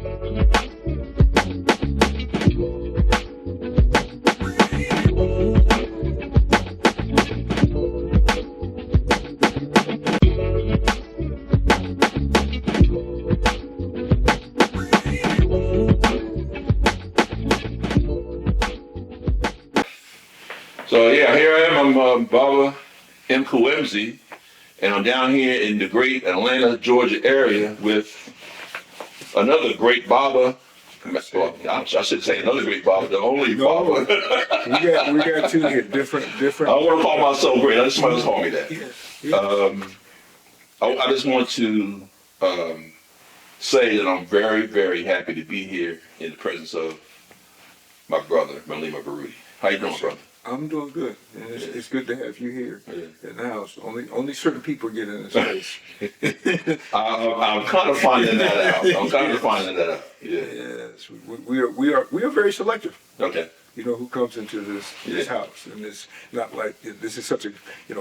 So yeah, here I am. I'm Baba Mkuu Mzee, and I'm down here in the great Atlanta, Georgia area with another great Baba. Well, I should say another great Baba, the only Baba. we got two here, different. I don't want to call myself great. I just somebody else call me that. Yeah. I just want to say that I'm very, very happy to be here in the presence of my brother, Mwalimu Baruti. How you doing, brother? I'm doing good, and it's good to have you here in the house. Only certain people get in this space. I'm kind of finding that out. Yeah. Yes, we are very selective. Okay. You know who comes into this house, and it's not like this is such a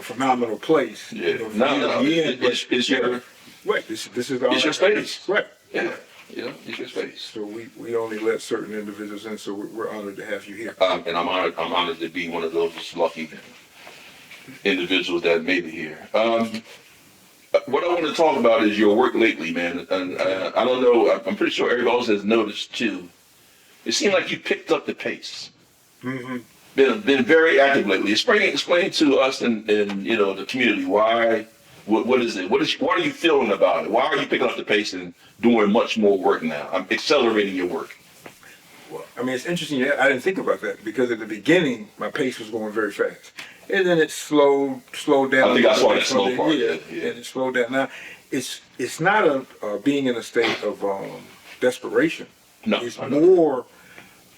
phenomenal place. Yeah. You know, It's your right. This is it's your space. Right. Yeah. Yeah, it's your space. So we only let certain individuals in, so we're honored to have you here. And I'm honored to be one of those lucky individuals that made it here. What I want to talk about is your work lately, man. And I don't know, I'm pretty sure everybody else has noticed too. It seemed like you picked up the pace. Mm-hmm. Been very active lately. Explain to us and the community why. What is it? What are you feeling about it? Why are you picking up the pace and doing much more work now? I'm accelerating your work. Well, I mean, it's interesting. I didn't think about that because at the beginning, my pace was going very fast. And then it slowed down. I think I saw that slow part. Yeah. And it slowed down. Now, it's not being in a state of desperation. No. It's more,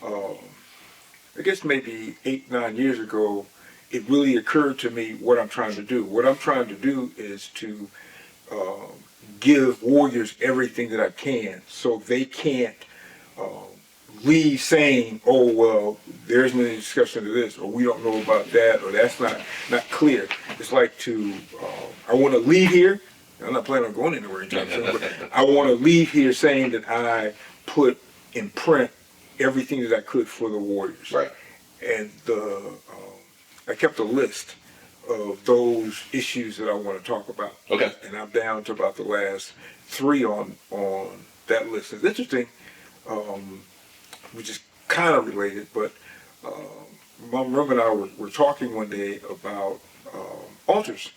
I guess maybe 8-9 years ago, it really occurred to me what I'm trying to do. What I'm trying to do is to give warriors everything that I can so they can't leave saying, oh, well, there's no discussion of this, or we don't know about that, or that's not clear. It's like I want to leave here. I'm not planning on going anywhere anytime soon, but I want to leave here saying that I put in print everything that I could for the warriors. Right. And I kept a list of those issues that I want to talk about. Okay. And I'm down to about the last 3 on that list. It's interesting, which is kind of related, but Marimba and I were talking one day about altars.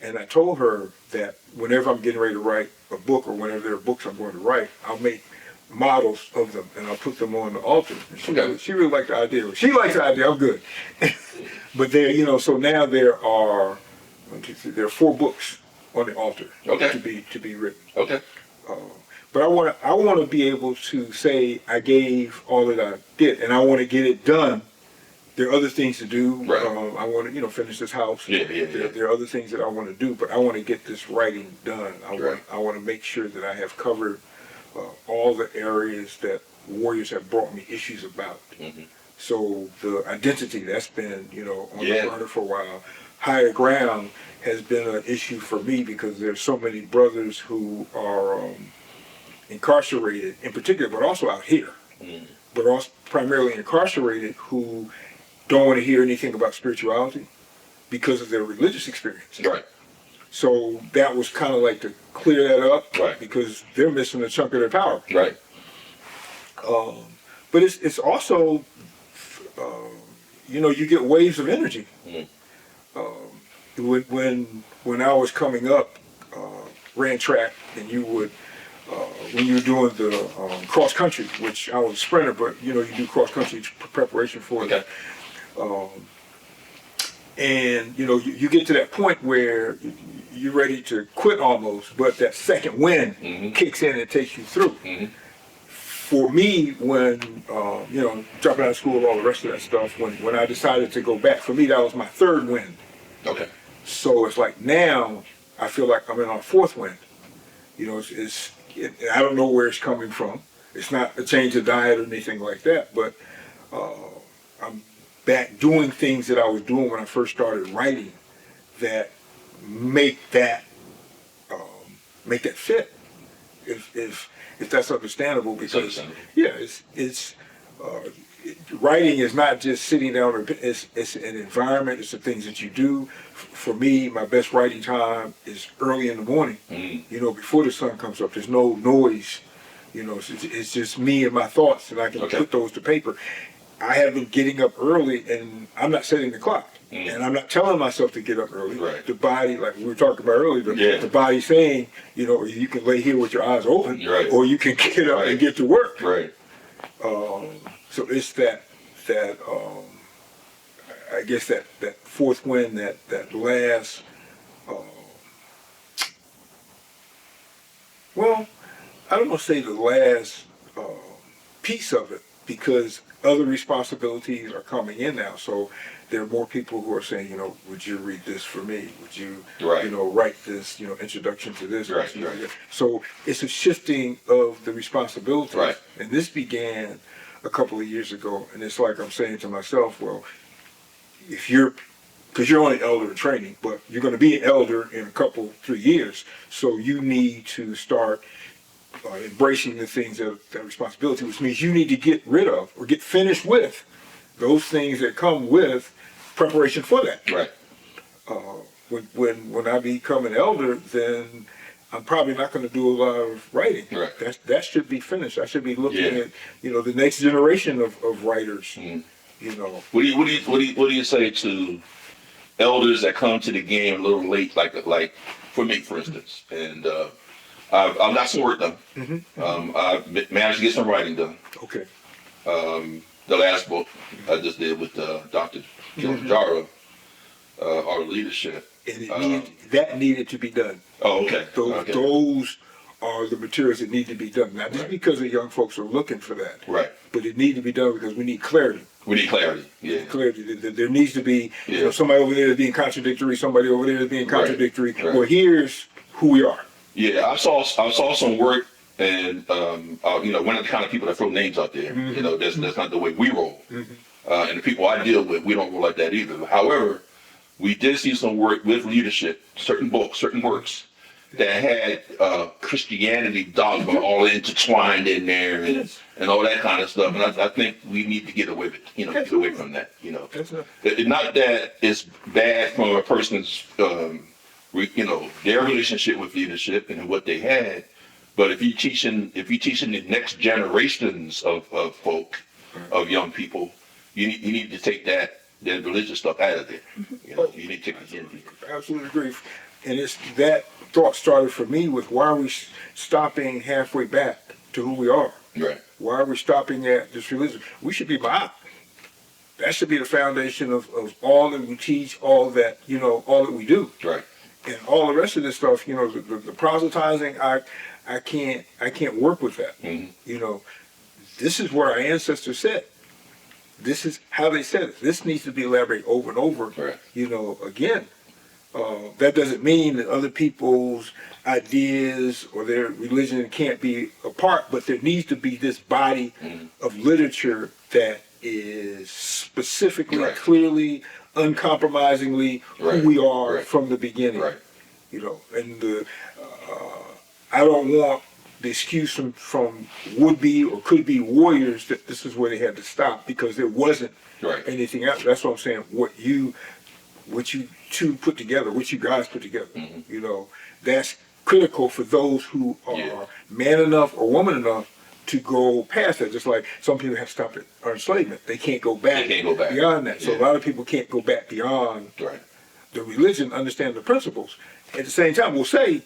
And I told her that whenever I'm getting ready to write a book or whenever there are books I'm going to write, I'll make models of them and I'll put them on the altar. And she really liked the idea. She likes the idea, I'm good. But there, so now there are 4 books on the altar to be written. Okay. But I want to be able to say I gave all that I did, and I want to get it done. There are other things to do. Right. I want to finish this house. Yeah. There are other things that I want to do, but I want to get this writing done. I want to make sure that I have covered all the areas that warriors have brought me issues about. Mm-hmm. So the identity, that's been, on the burner for a while. Higher ground has been an issue for me because there's so many brothers who are incarcerated in particular, but also out here, but also primarily incarcerated who don't want to hear anything about spirituality because of their religious experience. Right. So that was kind of like to clear that up, right, because they're missing a chunk of their power. Right. But it's also, you get waves of energy. When I was coming up, ran track, and you would, when you were doing the cross country, which I was a sprinter, but you do cross country preparation for it. And you get to that point where you're ready to quit almost, but that second wind kicks in and takes you through. For me, when dropping out of school, all the rest of that stuff, when I decided to go back, for me that was my third wind. Okay. So it's like now I feel like I'm in on fourth wind. I don't know where it's coming from. It's not a change of diet or anything like that, but I'm back doing things that I was doing when I first started writing that make that fit. if that's understandable, because understandable. yeah, it's writing is not just sitting down. It's an environment. It's the things that you do. For me, my best writing time is early in the morning. You know, before the sun comes up. There's no noise. You know, it's just me and my thoughts, and I can put those to paper. I have been getting up early, and I'm not setting the clock. And I'm not telling myself to get up early. Right. The body, like we were talking about earlier, the body saying, you know, you can lay here with your eyes open, or you can get up and get to work. Right. So it's that I guess that fourth wind, that last, well, I don't want to say the last piece of it, because other responsibilities are coming in now. So there are more people who are saying, you know, would you read this for me? Would you, you know, write this, you know, introduction to this? Right. So it's a shifting of the responsibilities. Right. And this began a couple of years ago. And it's like I'm saying to myself, well, if you're, because you're only elder in training, but you're going to be an elder in a couple, 3 years. So you need to start embracing the things that responsibility, which means you need to get rid of or get finished with those things that come with preparation for that. Right. When I become an elder, then I'm probably not going to do a lot of writing. Right. That should be finished. I should be looking at, you know, the next generation of writers. You know. What do you say to elders that come to the game a little late, like for me, for instance, and I've got some work done. I've managed to get some writing done. Okay. The last book I just did with Dr. Kilimanjaro, Our Leadership. And that needed to be done. Oh, okay. Those are the materials that need to be done. Not just because the young folks are looking for that. Right. But it needs to be done because we need clarity. We need clarity. Yeah. Clarity. There needs to be, you know, somebody over there is being contradictory, somebody over there is being contradictory. Right. Well, here's who we are. Yeah, I saw some work, and you know, one of the kind of people that throw names out there. You know, that's not the way we roll. And the people I deal with, we don't roll like that either. However, we did see some work with leadership, certain books, certain works that had Christianity dogma all intertwined in there, and all that kind of stuff. And I think we need to get away with it. You know, get away from that. You know, not that it's bad from a person's you know, their relationship with leadership and what they had, but if you're teaching the next generations of folk, of young people, you need to take that religious stuff out of there. You know, you need to take it in. Absolutely agree. And it's that thought started for me with, why are we stopping halfway back to who we are? Right. Why are we stopping at this religion? We should be Baat. That should be the foundation of all that we teach, all that, you know, all that we do. Right. And all the rest of this stuff, you know, the proselytizing, I can't work with that. You know, this is where our ancestors said. This is how they said it. This needs to be elaborated over and over. Right. You know, again, that doesn't mean that other people's ideas or their religion can't be a part, but there needs to be this body of literature that is specifically, clearly, uncompromisingly who we are from the beginning. Right. You know, and I don't want the excuse from would-be or could-be warriors that this is where they had to stop, because there wasn't anything else. That's what I'm saying. What you two put together, what you guys put together, you know, that's critical for those who are man enough or woman enough to go past that. Just like some people have stopped at enslavement. They can't go back, beyond that. So a lot of people can't go back beyond the religion, understand the principles. At the same time, we'll say,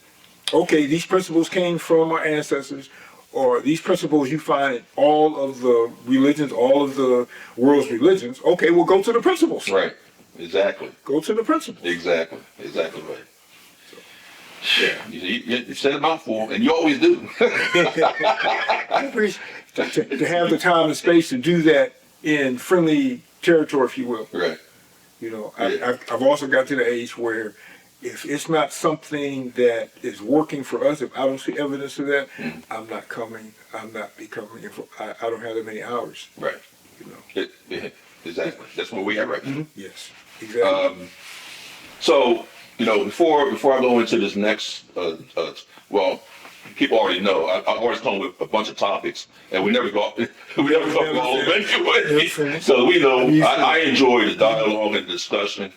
okay, these principles came from our ancestors, or these principles you find in all of the religions, all of the world's religions. Okay, we'll go to the principles. Right. Exactly. Go to the principles. Exactly right. Yeah, you said a mouthful, and you always do. I appreciate to have the time and space to do that in friendly territory, if you will. Right. You know, I've also got to the age where if it's not something that is working for us, if I don't see evidence of that, I'm not coming. I'm not becoming. I don't have that many hours. Right. You know. Exactly. That's where we are right now. Yes. Exactly. So, you know, before I go into this next, well, people already know. I always come with a bunch of topics, and we never go all over anyway. So we know. I enjoy the dialogue and discussion,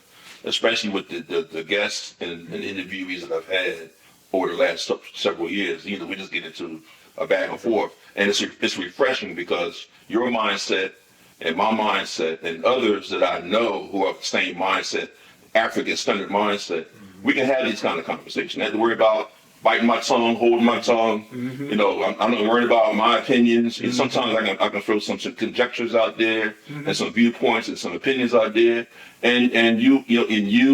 especially with the guests and interviewees that I've had over the last several years. We just get into a back and forth, and it's refreshing because your mindset and my mindset and others that I know who are the same mindset, African standard mindset, we can have these kind of conversations. I have to worry about biting my tongue, holding my tongue. I'm not worried about my opinions. And sometimes I can throw some conjectures out there and some viewpoints and some opinions out there. And you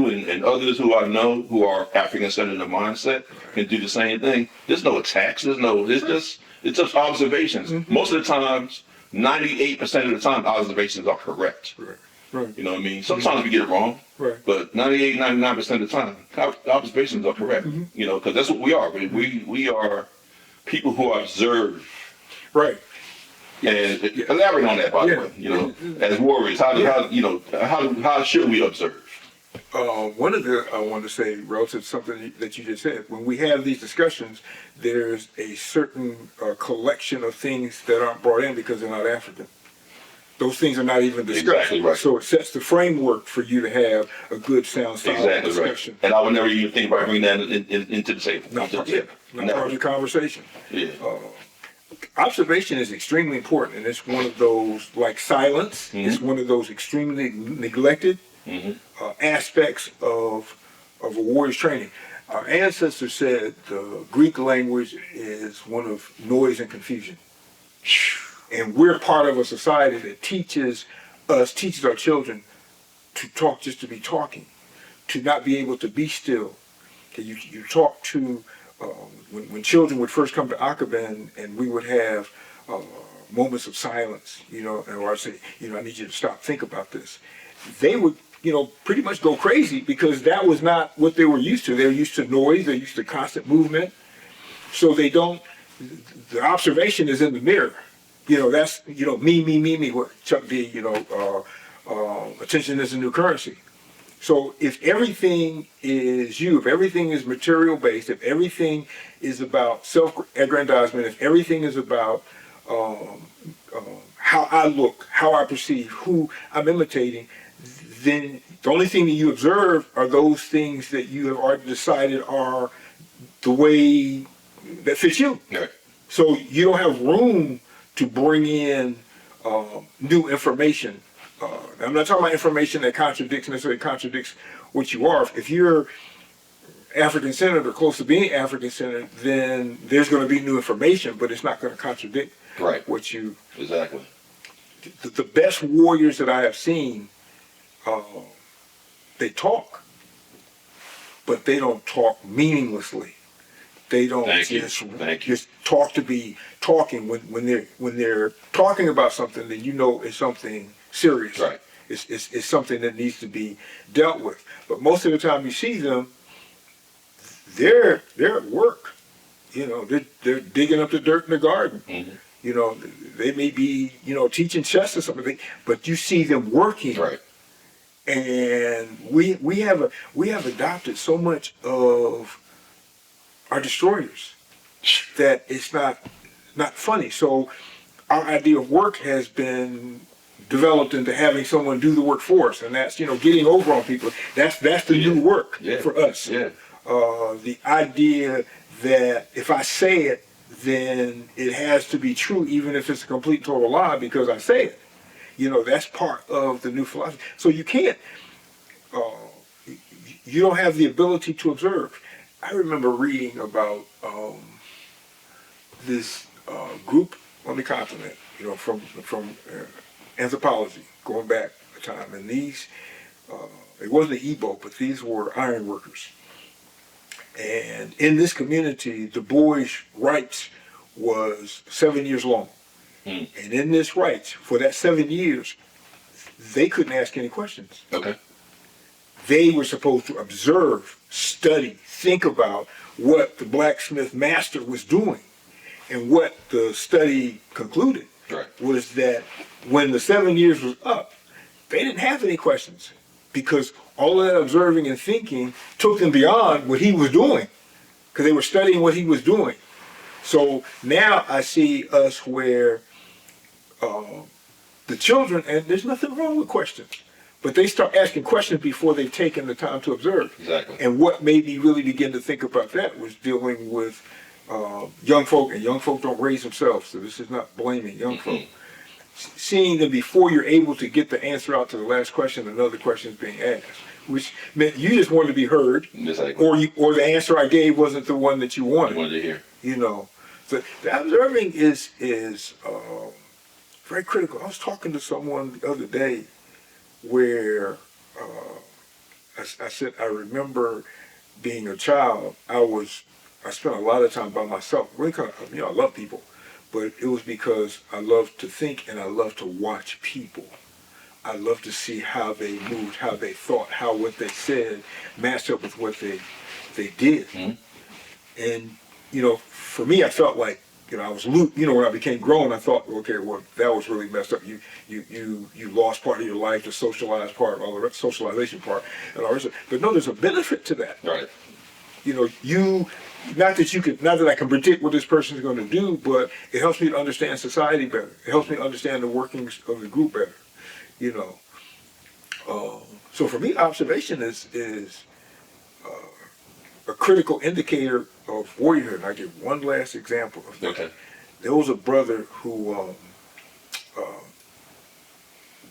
and others who I know who are African centered in mindset can do the same thing. There's no attacks. It's just observations. Most of the times, 98% of the time, observations are correct. Right. You know what I mean? Sometimes we get it wrong, but 98, 99% of the time, the observations are correct. Because that's what we are. We are people who observe. Right. And elaborate on that, by the way. As warriors, how should we observe? One of the I want to say relative to something that you just said. When we have these discussions, there's a certain collection of things that aren't brought in because they're not African. Those things are not even discussed. Exactly right. So it sets the framework for you to have a good, sound, solid discussion. Right. And I would never even think about bringing that into the table. Not part of the conversation. Yeah. Observation is extremely important, and it's one of those, like silence, it's one of those extremely neglected aspects of a warrior's training. Our ancestors said the Greek language is one of noise and confusion. And we're part of a society that teaches our children to talk just to be talking, to not be able to be still. Okay, you talk to, when children would first come to Aqaba and we would have moments of silence, or I'd say, I need you to stop, think about this. They would, pretty much go crazy because that was not what they were used to. They were used to noise, they're used to constant movement. So the observation is in the mirror. That's, me, what Chuck D, attention is a new currency. So if everything is you, if everything is material based, if everything is about self-aggrandizement, if everything is about how I look, how I perceive, who I'm imitating, then the only thing that you observe are those things that you have already decided are the way that fits you. Right. So you don't have room to bring in new information. I'm not talking about information that necessarily contradicts what you are. If you're African-centered or close to being African-centered, then there's going to be new information, but it's not going to contradict what you... Exactly. The best warriors that I have seen, they talk, but they don't talk meaninglessly. They don't just talk to be talking. When they're talking about something, then it's something serious. Right. It's something that needs to be dealt with. But most of the time you see them, they're at work. They're digging up the dirt in the garden. They may be teaching chess or something, but you see them working. Right. And we have adopted so much of our destroyers that it's not funny. So our idea of work has been developed into having someone do the work for us, and that's getting over on people. That's the new work for us. The idea that if I say it, then it has to be true, even if it's a complete total lie, because I say it. That's part of the new philosophy. So you can't. You don't have the ability to observe. I remember reading about this group on the continent, from anthropology, going back a time, and these, it wasn't the Igbo, but these were iron workers. And in this community, the boys' rights was 7 years long. And in this rights, for that 7 years, they couldn't ask any questions. Okay. They were supposed to observe, study, think about what the blacksmith master was doing. And what the study concluded was that when the 7 years was up, they didn't have any questions, because all of that observing and thinking took them beyond what he was doing, because they were studying what he was doing. So now I see us where the children, and there's nothing wrong with questions, but they start asking questions before they've taken the time to observe. Exactly. And what made me really begin to think about that was dealing with young folk, and young folk don't raise themselves, so this is not blaming young folk. Seeing them before you're able to get the answer out to the last question, another question is being asked, which meant you just wanted to be heard, Exactly. or the answer I gave wasn't the one that you wanted. I wanted to hear. You know, so the observing is very critical. I was talking to someone the other day where I said I remember being a child. I spent a lot of time by myself. Really, kind of, I love people, but it was because I love to think and I love to watch people. I love to see how they moved, how they thought, how what they said matched up with what they did. And for me, I felt like I was when I became grown, I thought, okay, well, that was really messed up. You lost part of your life, the socialized part, all the rest, socialization part, and all the rest. But no, there's a benefit to that. Right. Not that I can predict what this person is going to do, but it helps me to understand society better. It helps me to understand the workings of the group better. So for me, observation is a critical indicator of warriorhood. And I give one last example of that. Okay. There was a brother who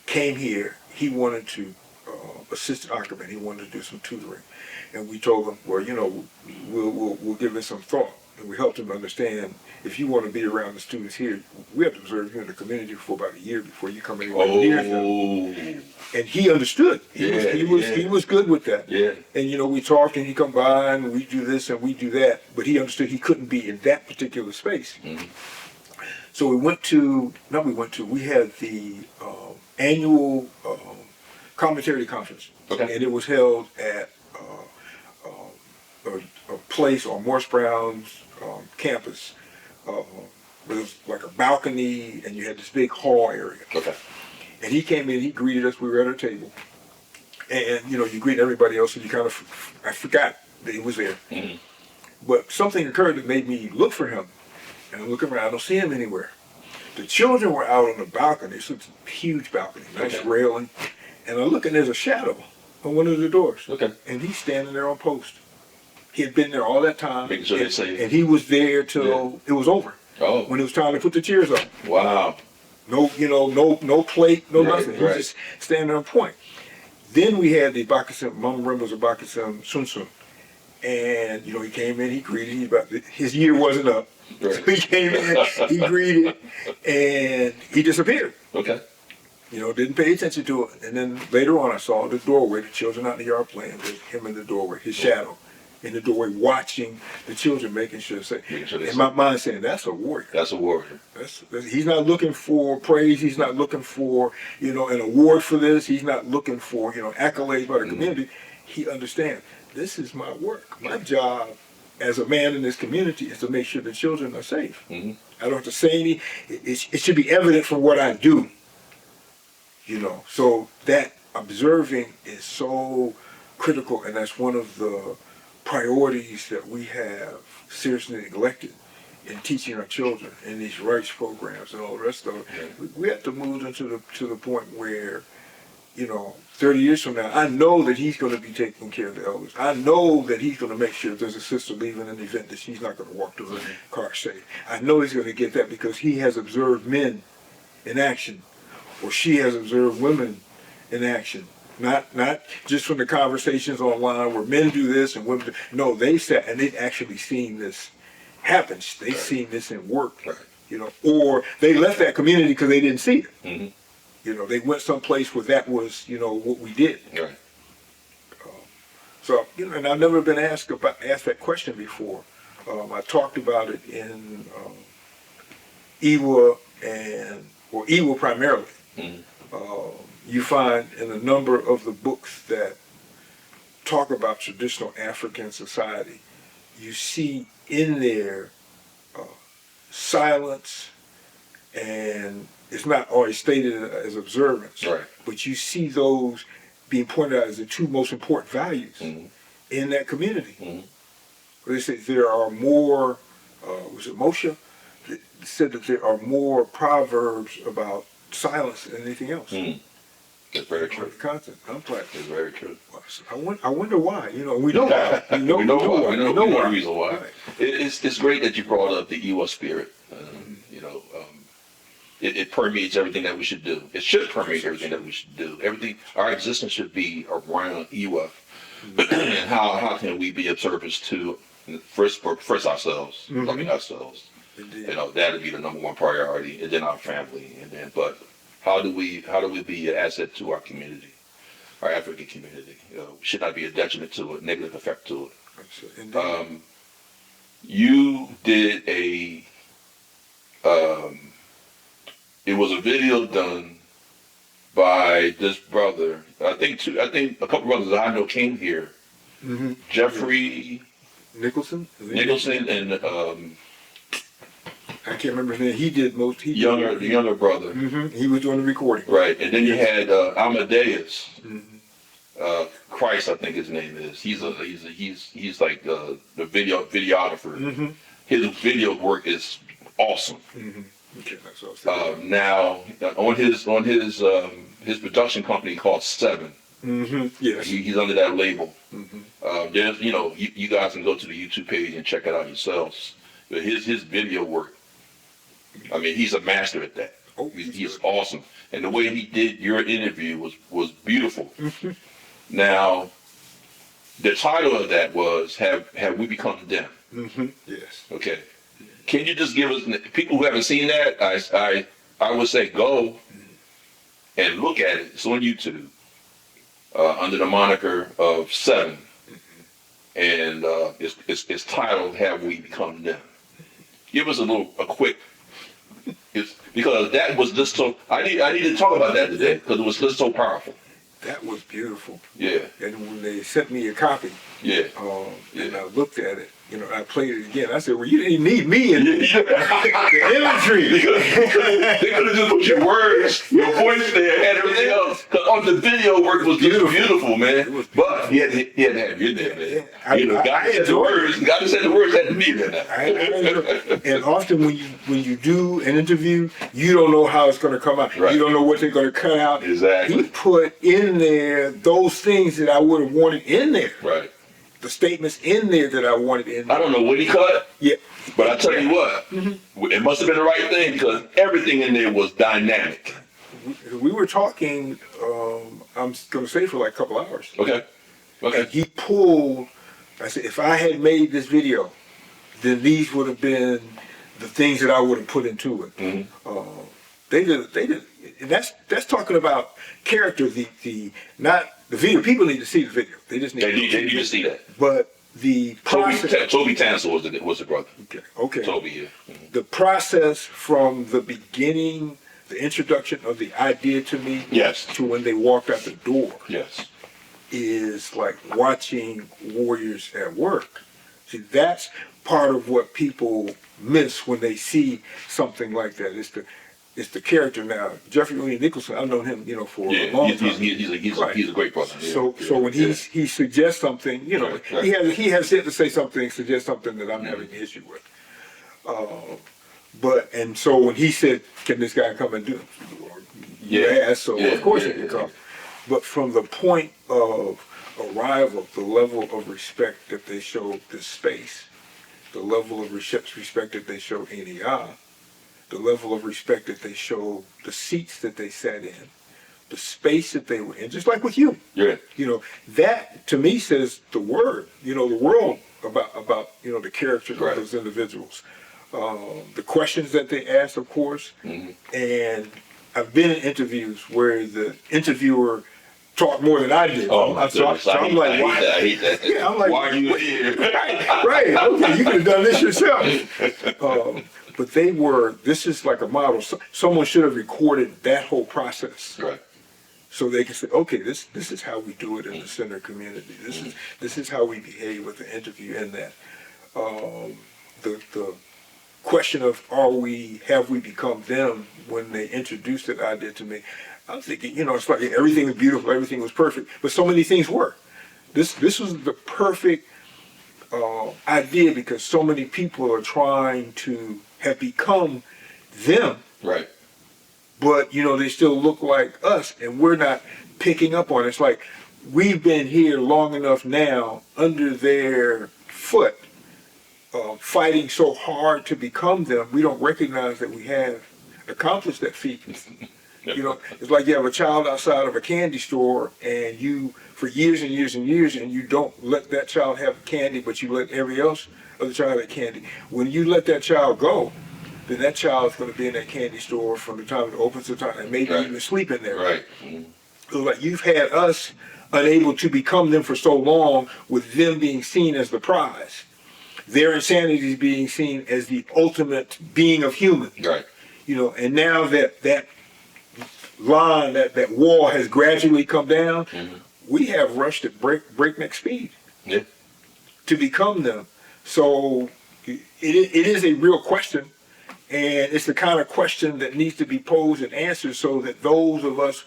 came here. He wanted to assist Ackerman. He wanted to do some tutoring, and we told him, well, we'll give it some thought, and we helped him understand if you want to be around the students here, we have to observe you in the community for about a year before you come anywhere near them. And he understood. He was good with that. Yeah. And we talked, and he come by, and we do this and we do that, but he understood he couldn't be in that particular space. So we had the annual commentary conference, okay. And it was held at a place on Morse Brown's campus. It was like a balcony, and you had this big hall area. Okay. And he came in, he greeted us, we were at our table. And, you greet everybody else, and I forgot that he was there. But something occurred that made me look for him. And I'm looking around, I don't see him anywhere. The children were out on the balcony. It's a huge balcony, nice railing. And I look, and there's a shadow on one of the doors. Okay. And he's standing there on post. He had been there all that time. Making sure they're safe. And he was there till it was over. Oh. When it was time to put the chairs up. Wow. No plate, no nothing. He was just standing on point. Then we had the Bakusim, Marimba's Bakusim Sunsun. And, he came in, he greeted, his year wasn't up. Right. So he came in, he greeted, and he disappeared. Okay. Didn't pay attention to it. And then later on I saw the doorway, the children out in the yard playing, there's him in the doorway, his shadow in the doorway, watching the children, making sure they're safe. In my mind saying, that's a warrior. That's a warrior. He's not looking for praise. He's not looking for, an award for this. He's not looking for, accolades by the community. He understands, this is my work. My job as a man in this community is to make sure the children are safe. I don't have to say any. It should be evident from what I do. So that observing is so critical, and that's one of the priorities that we have seriously neglected in teaching our children in these rights programs and all the rest of it. We have to move them to the point where, 30 years from now, I know that he's going to be taking care of the elders. I know that he's going to make sure if there's a sister leaving an event that she's not going to walk to her car safe. I know he's going to get that because he has observed men in action, or she has observed women in action. Not just from the conversations online where men do this and women do. No, they sat and they've actually seen this happen. They've seen this in work, or they left that community because they didn't see it. They went someplace where that was, what we did. Right. So, and I've never been asked that question before. I talked about it in Iwa Iwa primarily. You find in a number of the books that talk about traditional African society, you see in there silence, and it's not always stated as observance, but you see those being pointed out as the two most important values in that community. They say there are more was it Moshe, that said that there are more proverbs about silence than anything else. That's very true. Content. I'm like, It's very true. I wonder why. You know, we know why. We know why. We know the reason why. Right. It's great that you brought up the Ewa spirit. You know, it permeates everything that we should do. It should permeate everything that we should do. Everything, our existence should be around Ewa. And how can we be of service to first ourselves, loving ourselves. Indeed. You know, that would be the number one priority, and then our family, and then but how do we be an asset to our community, our African community? You know, we should not be a detriment to it, negative effect to it. You did it was a video done by this brother. I think a couple brothers that I know came here. Jeffrey Nicholson and I can't remember his name. He did most. the younger brother. He was doing the recording. Right, and then you had Amadeus. Christ, I think his name is. He's like the videographer. His video work is awesome. Okay, that's what I was now on his production company called Seven. Yes. He's under that label. There's, you know, you guys can go to the YouTube page and check it out yourselves. But his video work, I mean, he's a master at that. He's awesome, and the way he did your interview was beautiful. Now, the title of that was "Have We Become Them?" Yes. Okay. Can you just give us, people who haven't seen that? I would say go and look at it. It's on YouTube under the moniker of Seven, and it's titled "Have We Become Them?" Give us a quick. Because that was just so. I need to talk about that today because it was just so powerful. That was beautiful. Yeah. And when they sent me a copy, and I looked at it, you know, I played it again. I said, "Well, you didn't need me in the imagery. They could have just put your words, your voice there, and everything else. Because on the video work was beautiful, man. But he had to have you there, man. God said the words. God said the words had to be there. And often when you do an interview, you don't know how it's going to come out. Right. You don't know what they're going to cut out. Exactly. He put in there those things that I would have wanted in there. Right. The statements in there that I wanted in there. I don't know what he cut. Yeah. But I tell you what, it must have been the right thing because everything in there was dynamic. We were talking, I'm going to say for like a couple hours. Okay. And he pulled, I said, if I had made this video, then these would have been the things that I would have put into it. They did, and that's talking about character, not the video. People need to see the video. They just need to see that. But the process. Toby Tansel was the brother. Okay. Toby, yeah. The process from the beginning, the introduction of the idea to me, yes, to when they walked out the door, yes, is like watching warriors at work. See, that's part of what people miss when they see something like that. It's the character. Now, Jeffrey William Nicholson, I've known him, for a long time. He's a great brother. So when he suggests something, he has it to say something, suggest something that I'm having an issue with. And so when he said, "Can this guy come and do it?" Of course he can come. But from the point of arrival, the level of respect that they showed this space, the level of respect that they showed NEI, the level of respect that they showed the seats that they sat in, the space that they were in, just like with you. Yeah. That to me says the world about the character of those individuals. The questions that they ask, of course, and I've been in interviews where the interviewer talked more than I did. Oh, my goodness. I'm like, why? I hate that. Yeah, I'm like, why are you here? Right. Okay, you could have done this yourself. But this is like a model. Someone should have recorded that whole process. Right. So they can say, okay, this is how we do it in the center community. This is how we behave with the interview in that. The question of have we become them when they introduced that idea to me, I was thinking, it's like everything was beautiful, everything was perfect, but so many things were. This was the perfect idea because so many people are trying to have become them. Right. But, they still look like us, and we're not picking up on it. It's like we've been here long enough now under their foot, fighting so hard to become them, we don't recognize that we have accomplished that feat. It's like you have a child outside of a candy store, and you, for years and years and years, and you don't let that child have candy, but you let every other child have candy. When you let that child go, then that child's going to be in that candy store from the time it opens to the time, and maybe even sleep in there. Right. So like you've had us unable to become them for so long, with them being seen as the prize. Their insanity is being seen as the ultimate being of human. Right. And now that line, that wall has gradually come down, we have rushed at breakneck speed to become them. So it is a real question, and it's the kind of question that needs to be posed and answered so that those of us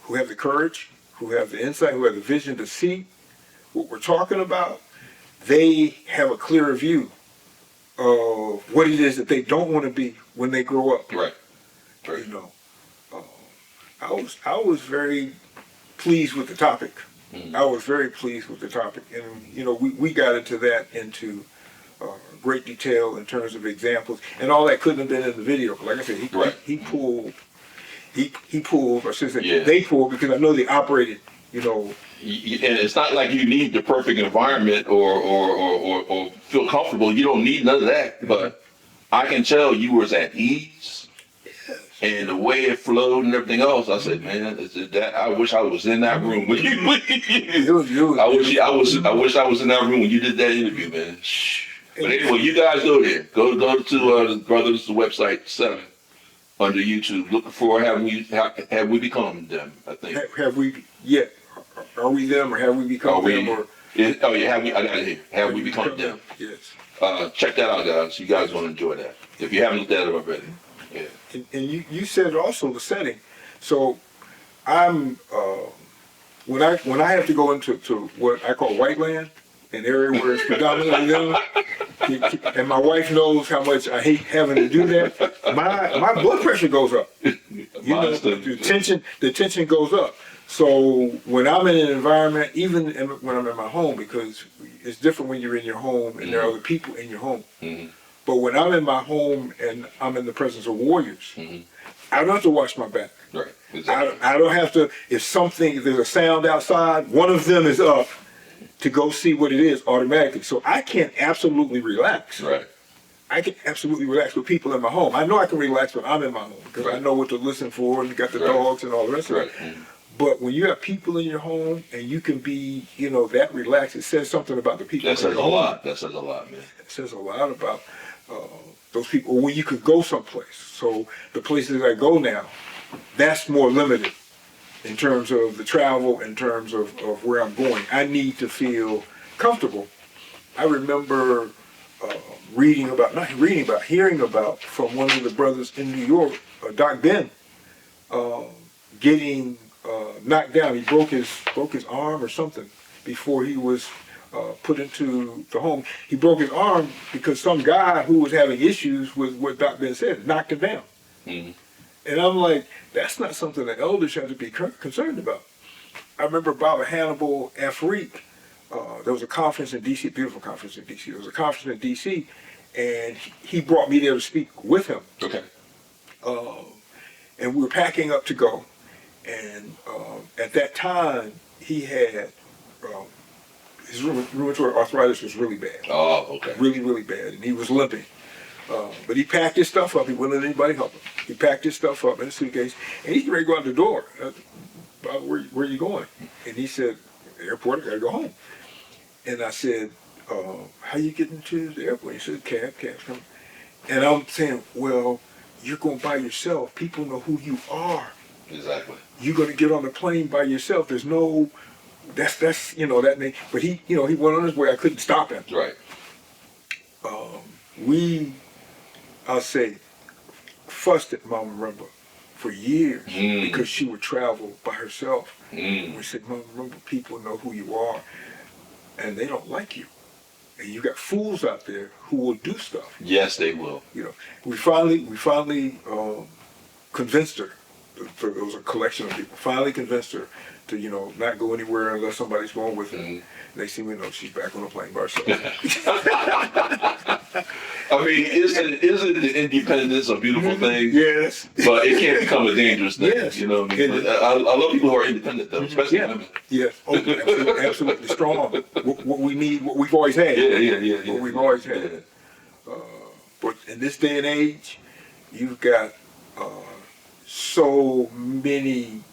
who have the courage, who have the insight, who have the vision to see what we're talking about, they have a clearer view of what it is that they don't want to be when they grow up. Right. I was very pleased with the topic. I was very pleased with the topic, and we got into great detail in terms of examples, and all that couldn't have been in the video. Like I said, he pulled. I should say they pulled, because I know they operated. And it's not like you need the perfect environment or feel comfortable. You don't need none of that. But I can tell you was at ease, and the way it flowed and everything else. I said, man, I wish I was in that room when you. I wish I was in that room when you did that interview, man. But anyway, you guys go there. Go to the brothers' website 7 under YouTube. Looking for have we become them? I think. Have we yet? Are we them, or have we become them? Have we? I got it here. Have we become them? Yes. Check that out, guys. You guys want to enjoy that if you haven't looked at it already. Yeah. And you said also the setting. So I'm when I have to go into what I call white land, an area where it's predominantly them, and my wife knows how much I hate having to do that. My blood pressure goes up. The tension goes up. So when I'm in an environment, even when I'm in my home, because it's different when you're in your home and there are other people in your home. But when I'm in my home and I'm in the presence of warriors, I don't have to watch my back. Right. Exactly. I don't have to, if there's a sound outside, one of them is up to go see what it is automatically. So I can absolutely relax. Right. I can absolutely relax with people in my home. I know I can relax when I'm in my home because I know what to listen for, and you got the dogs and all the rest of it. But when you have people in your home and you can be, that relaxed, it says something about the people. That says a lot. That says a lot, man. It says a lot about those people. When you could go someplace. So the places I go now, that's more limited in terms of the travel, in terms of where I'm going. I need to feel comfortable. I remember hearing about from one of the brothers in New York, Doc Ben, getting knocked down. He broke his arm or something before he was put into the home. He broke his arm because some guy who was having issues with what Doc Ben said knocked him down. And I'm like, that's not something that elders have to be concerned about. I remember Baba Hannibal Afrique. There was a conference in D.C., beautiful conference in D.C. There was a conference in D.C., and he brought me there to speak with him. Okay. And we were packing up to go. And at that time, he had his rheumatoid arthritis was really bad. Oh, okay. Really, really bad, and he was limping. But he packed his stuff up. He wouldn't let anybody help him. He packed his stuff up in a suitcase, and he's ready to go out the door. Where are you going? And he said, airport, I gotta go home. And I said, how you getting to the airport? He said, cab's coming. And I'm saying, well, you're going by yourself. People know who you are. Exactly. You're going to get on the plane by yourself. There's no, that's that name. But he went on his way. I couldn't stop him. Right. I'll say, fussed at Mama Marimba for years because she would travel by herself. We said, Mama Marimba, people know who you are, and they don't like you. and you got fools out there who will do stuff. Yes, they will. You know, we finally convinced her. It was a collection of people. Finally convinced her to, you know, not go anywhere unless somebody's going with her. Mm-hmm. Next thing we know, she's back on the plane by herself. I mean, isn't independence a beautiful thing? Yes. But it can't become a dangerous thing. Yes. You know what I mean? I love people who are independent, though, especially women. Yes. Oh, absolutely strong. What we need, what we've always had. Yeah. What we've always had. But in this day and age, you've got so many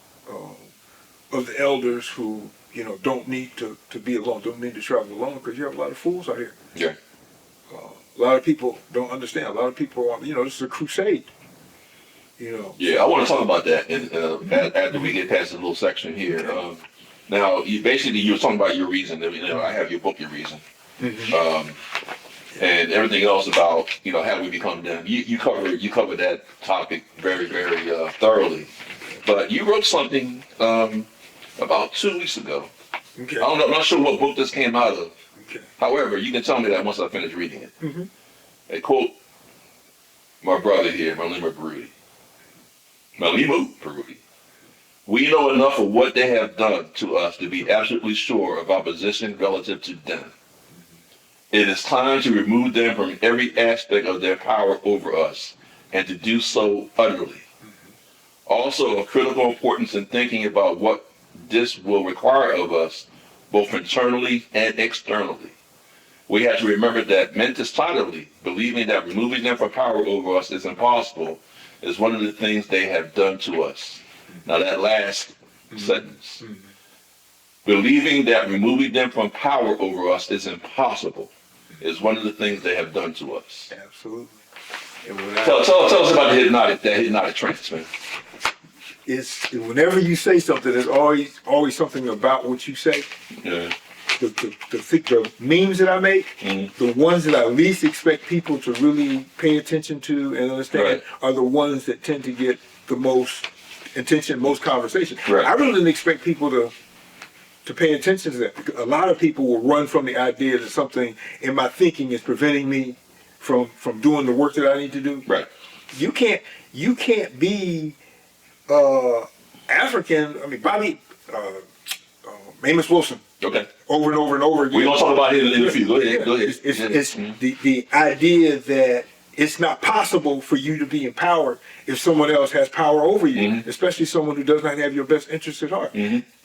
of the elders who, you know, don't need to be alone, don't need to travel alone, because you have a lot of fools out here. Yeah. A lot of people don't understand. A lot of people are, you know, this is a crusade. You know. Yeah, I want to talk about that after we get past this little section here. Now, you were talking about your reason. You know, I have your book, Your Reason. And everything else about, you know, how we become them. You covered that topic very, very thoroughly. But you wrote something about 2 weeks ago. Okay. I'm not sure what book this came out of. Okay. However, you can tell me that once I finish reading it. Mm-hmm. I quote my brother here, Mwalimu Baruti. Mwalimu Baruti. We know enough of what they have done to us to be absolutely sure of our position relative to them. It is time to remove them from every aspect of their power over us, and to do so utterly. Also of critical importance in thinking about what this will require of us, both internally and externally. We have to remember that mentis-totally, believing that removing them from power over us is impossible, is one of the things they have done to us. Now that last sentence. Believing that removing them from power over us is impossible is one of the things they have done to us. Absolutely. Tell us about that hypnotic trance, man. It's whenever you say something, there's always something about what you say. Yeah. The memes that I make, the ones that I least expect people to really pay attention to and understand are the ones that tend to get the most attention, most conversation. Right. I really didn't expect people to pay attention to that, because a lot of people will run from the idea that something in my thinking is preventing me from doing the work that I need to do. Right. You can't be African. I mean, Amos Wilson. Okay. Over and over and over again. We're gonna talk about it in a few. Go ahead. It's the idea that it's not possible for you to be in power if someone else has power over you, especially someone who does not have your best interests at heart.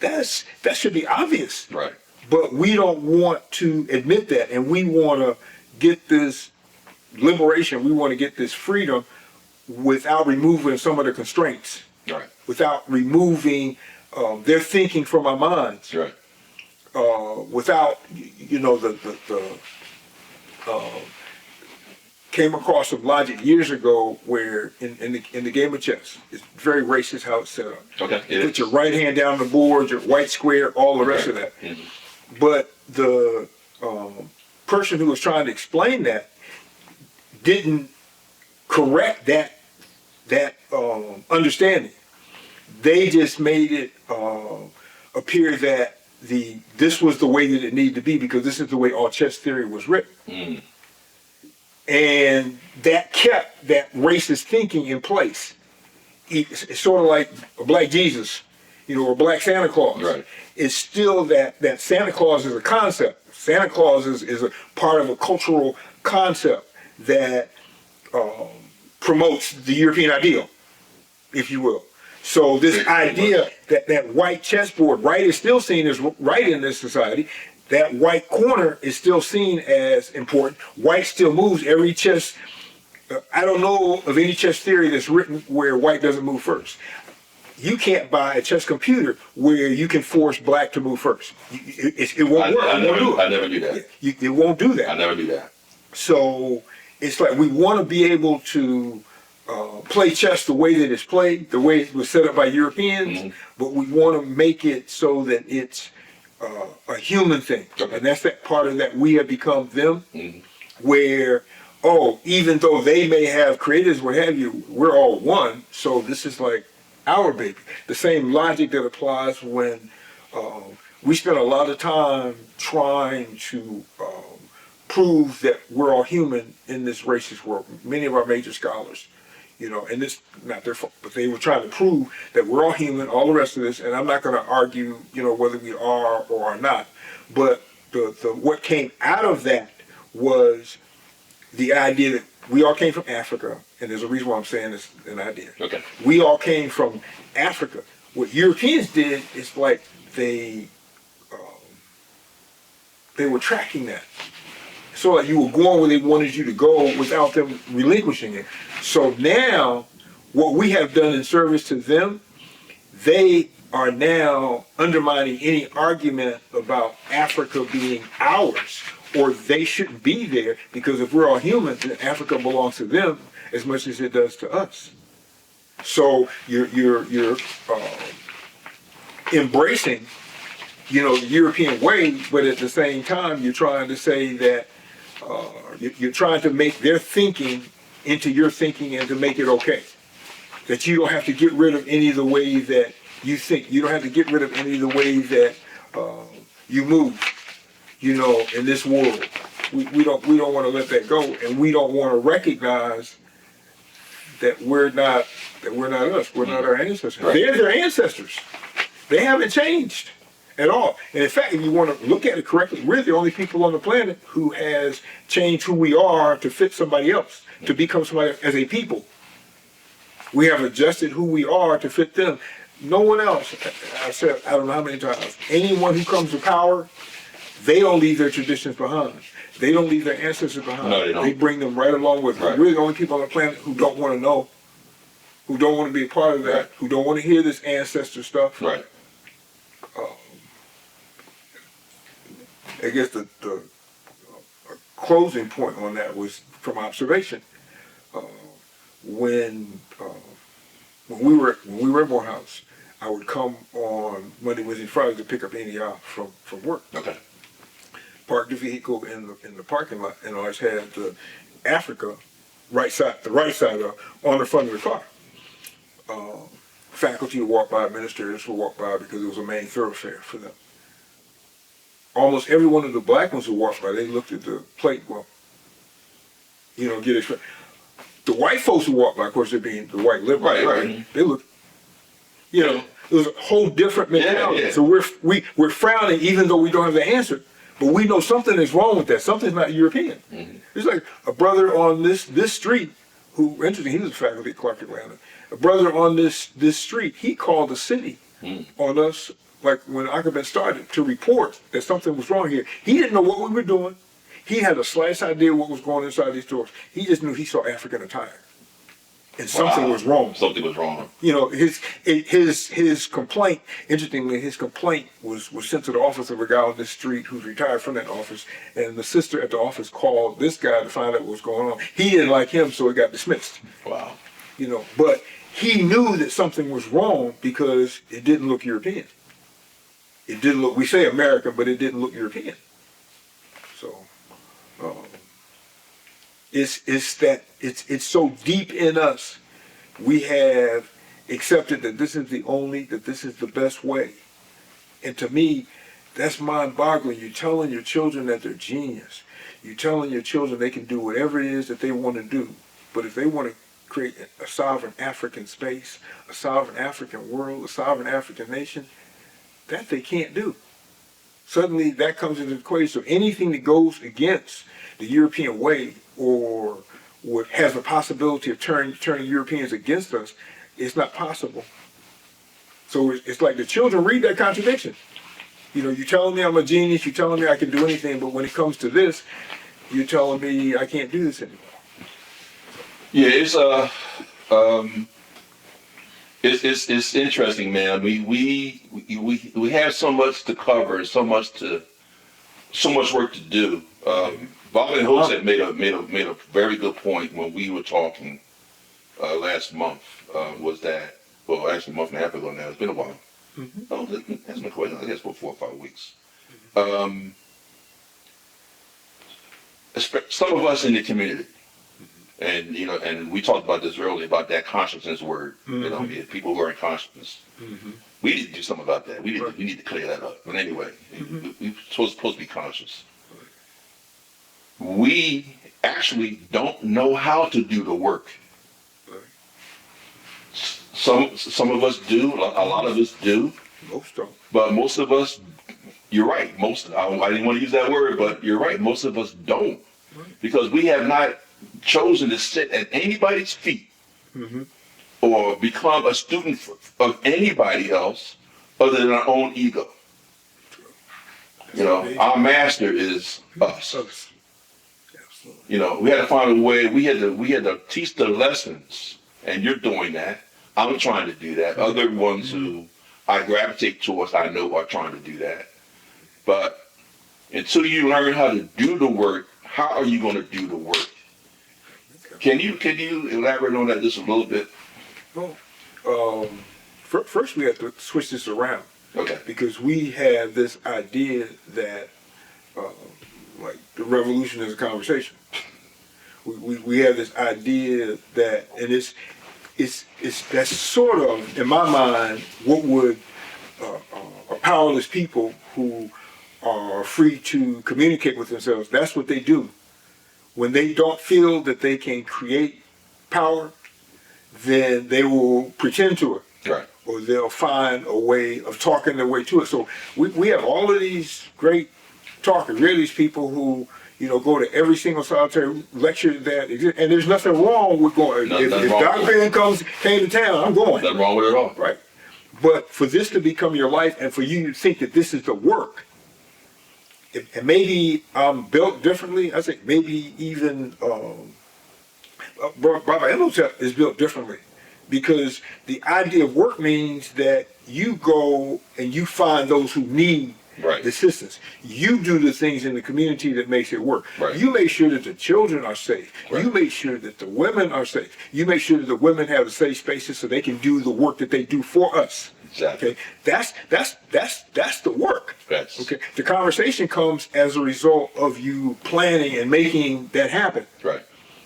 That should be obvious. Right. But we don't want to admit that, and we want to get this liberation. We want to get this freedom without removing some of the constraints. Right. Without removing their thinking from our minds. Right. Without, you know, came across some logic years ago where in the game of chess, it's very racist how it's set up. Okay. You put your right hand down the board, your white square, all the rest of that. But the person who was trying to explain that didn't correct that understanding. They just made it appear that this was the way that it needed to be, because this is the way all chess theory was written. And that kept that racist thinking in place. It's sort of like a black Jesus, you know, or black Santa Claus. Right. It's still that Santa Claus is a concept. Santa Claus is a part of a cultural concept that promotes the European ideal, if you will. So this idea that white chessboard, right, is still seen as right in this society. That white corner is still seen as important. White still moves. Every chess, I don't know of any chess theory that's written where white doesn't move first. You can't buy a chess computer where you can force black to move first. It won't work. I never do that. It won't do that. I never do that. So it's like we want to be able to play chess the way that it's played, the way it was set up by Europeans, but we want to make it so that it's a human thing. Okay. And that's that part of that we have become them, where, even though they may have creators, what have you, we're all one, so this is like our baby. The same logic that applies when we spend a lot of time trying to prove that we're all human in this racist world. Many of our major scholars, and this, not their fault, but they were trying to prove that we're all human, all the rest of this, and I'm not going to argue, whether we are or are not. But what came out of that was the idea that we all came from Africa, and there's a reason why I'm saying this an idea. Okay. We all came from Africa. What Europeans did is like they were tracking that. So like you were going where they wanted you to go without them relinquishing it. So now, what we have done in service to them, they are now undermining any argument about Africa being ours, or they shouldn't be there, because if we're all human, then Africa belongs to them as much as it does to us. So you're embracing, the European way, but at the same time, you're trying to say that you're trying to make their thinking into your thinking and to make it okay. That you don't have to get rid of any of the way that you think. You don't have to get rid of any of the way that you move, in this world. We don't want to let that go, and we don't want to recognize that we're not us. We're not our ancestors. Right. They're their ancestors. They haven't changed at all. And in fact, if you want to look at it correctly, we're the only people on the planet who has changed who we are to fit somebody else, to become somebody as a people. We have adjusted who we are to fit them. No one else, I've said, I don't know how many times, anyone who comes to power, they don't leave their traditions behind. They don't leave their ancestors behind. No, they don't. They bring them right along with them. Right. We're the only people on the planet who don't want to know, who don't want to be a part of that, Right. who don't want to hear this ancestor stuff. Right. I guess the closing point on that was from observation. When we were at Morehouse, I would come on Monday, Wednesday, Friday to pick up any off from work. Okay. Park the vehicle in the parking lot, and I always had the Africa the right side up on the front of the car. Faculty would walk by, administrators would walk by, because it was a main thoroughfare for them. Almost every one of the black ones who walked by, they looked at the plate, get it. The white folks who walked by, of course, they're being the white liberals, Right. They look, it was a whole different mentality. Yeah. So we're frowning, even though we don't have the answer, but we know something is wrong with that. Something's not European. Mm-hmm. It's like a brother on this street, who, interesting, he was a faculty at Clark Atlanta. A brother on this street, he called the city on us, like when Occupant started, to report that something was wrong here. He didn't know what we were doing. He had a slight idea what was going inside these doors. He just knew he saw African attire, and something was wrong. Something was wrong. His complaint. Interestingly, his complaint was sent to the office of a guy on this street who's retired from that office, and the sister at the office called this guy to find out what was going on. He didn't like him, so it got dismissed. Wow. But he knew that something was wrong because it didn't look European. It didn't look, we say American, but it didn't look European. So, it's so deep in us. We have accepted that this is the best way. And to me, that's mind-boggling. You're telling your children that they're genius. You're telling your children they can do whatever it is that they want to do. But if they want to create a sovereign African space, a sovereign African world, a sovereign African nation, that they can't do. Suddenly that comes into the equation. So anything that goes against the European way, or what has a possibility of turning Europeans against us, it's not possible. So it's like the children read that contradiction. You're telling me I'm a genius, you're telling me I can do anything, but when it comes to this, you're telling me I can't do this anymore. Yeah, it's interesting, man. We have so much to cover, so much work to do. Bob and Jose made a very good point when we were talking last month. Was that, well, actually a month and a half ago now. It's been a while. Mm-hmm. Oh, it hasn't been quite. I guess about 4 or 5 weeks. Some of us in the community. And and we talked about this earlier about that consciousness word. Mm-hmm. People who are in consciousness. Mm-hmm. We need to do something about that. We need to clear that up. But anyway, we're supposed to be conscious. we actually don't know how to do the work. Some of us do, a lot of us do. Most don't. But most of us, you're right. I didn't want to use that word, but you're right. Most of us don't, because we have not chosen to sit at anybody's feet or become a student of anybody else other than our own ego. You know, our master is us. Absolutely. You know, we had to find a way. We had to teach the lessons, and you're doing that. I'm trying to do that. Other ones who I gravitate towards, I know are trying to do that. But until you learn how to do the work, how are you going to do the work? Can you elaborate on that just a little bit? Well, first we have to switch this around. Okay. Because we have this idea that, like, the revolution is a conversation. We have this idea that, and that's sort of, in my mind, what would powerless people who are free to communicate with themselves, that's what they do. When they don't feel that they can create power, then they will pretend to it. Right. Or they'll find a way of talking their way to it. So we have all of these great talkers, really these people who, you know, go to every single solitary lecture that exists. And there's nothing wrong with going. If Dr. Ben came to town, I'm going. Nothing wrong with it at all. Right. But for this to become your life and for you to think that this is the work, and maybe I'm built differently, I think maybe even Brother Amos is built differently. Because the idea of work means that you go and you find those who need the assistance. You do the things in the community that makes it work. Right. You make sure that the children are safe. Right. You make sure that the women are safe. You make sure that the women have the safe spaces so they can do the work that they do for us. Exactly. Okay, that's the work. That's okay. The conversation comes as a result of you planning and making that happen. Right.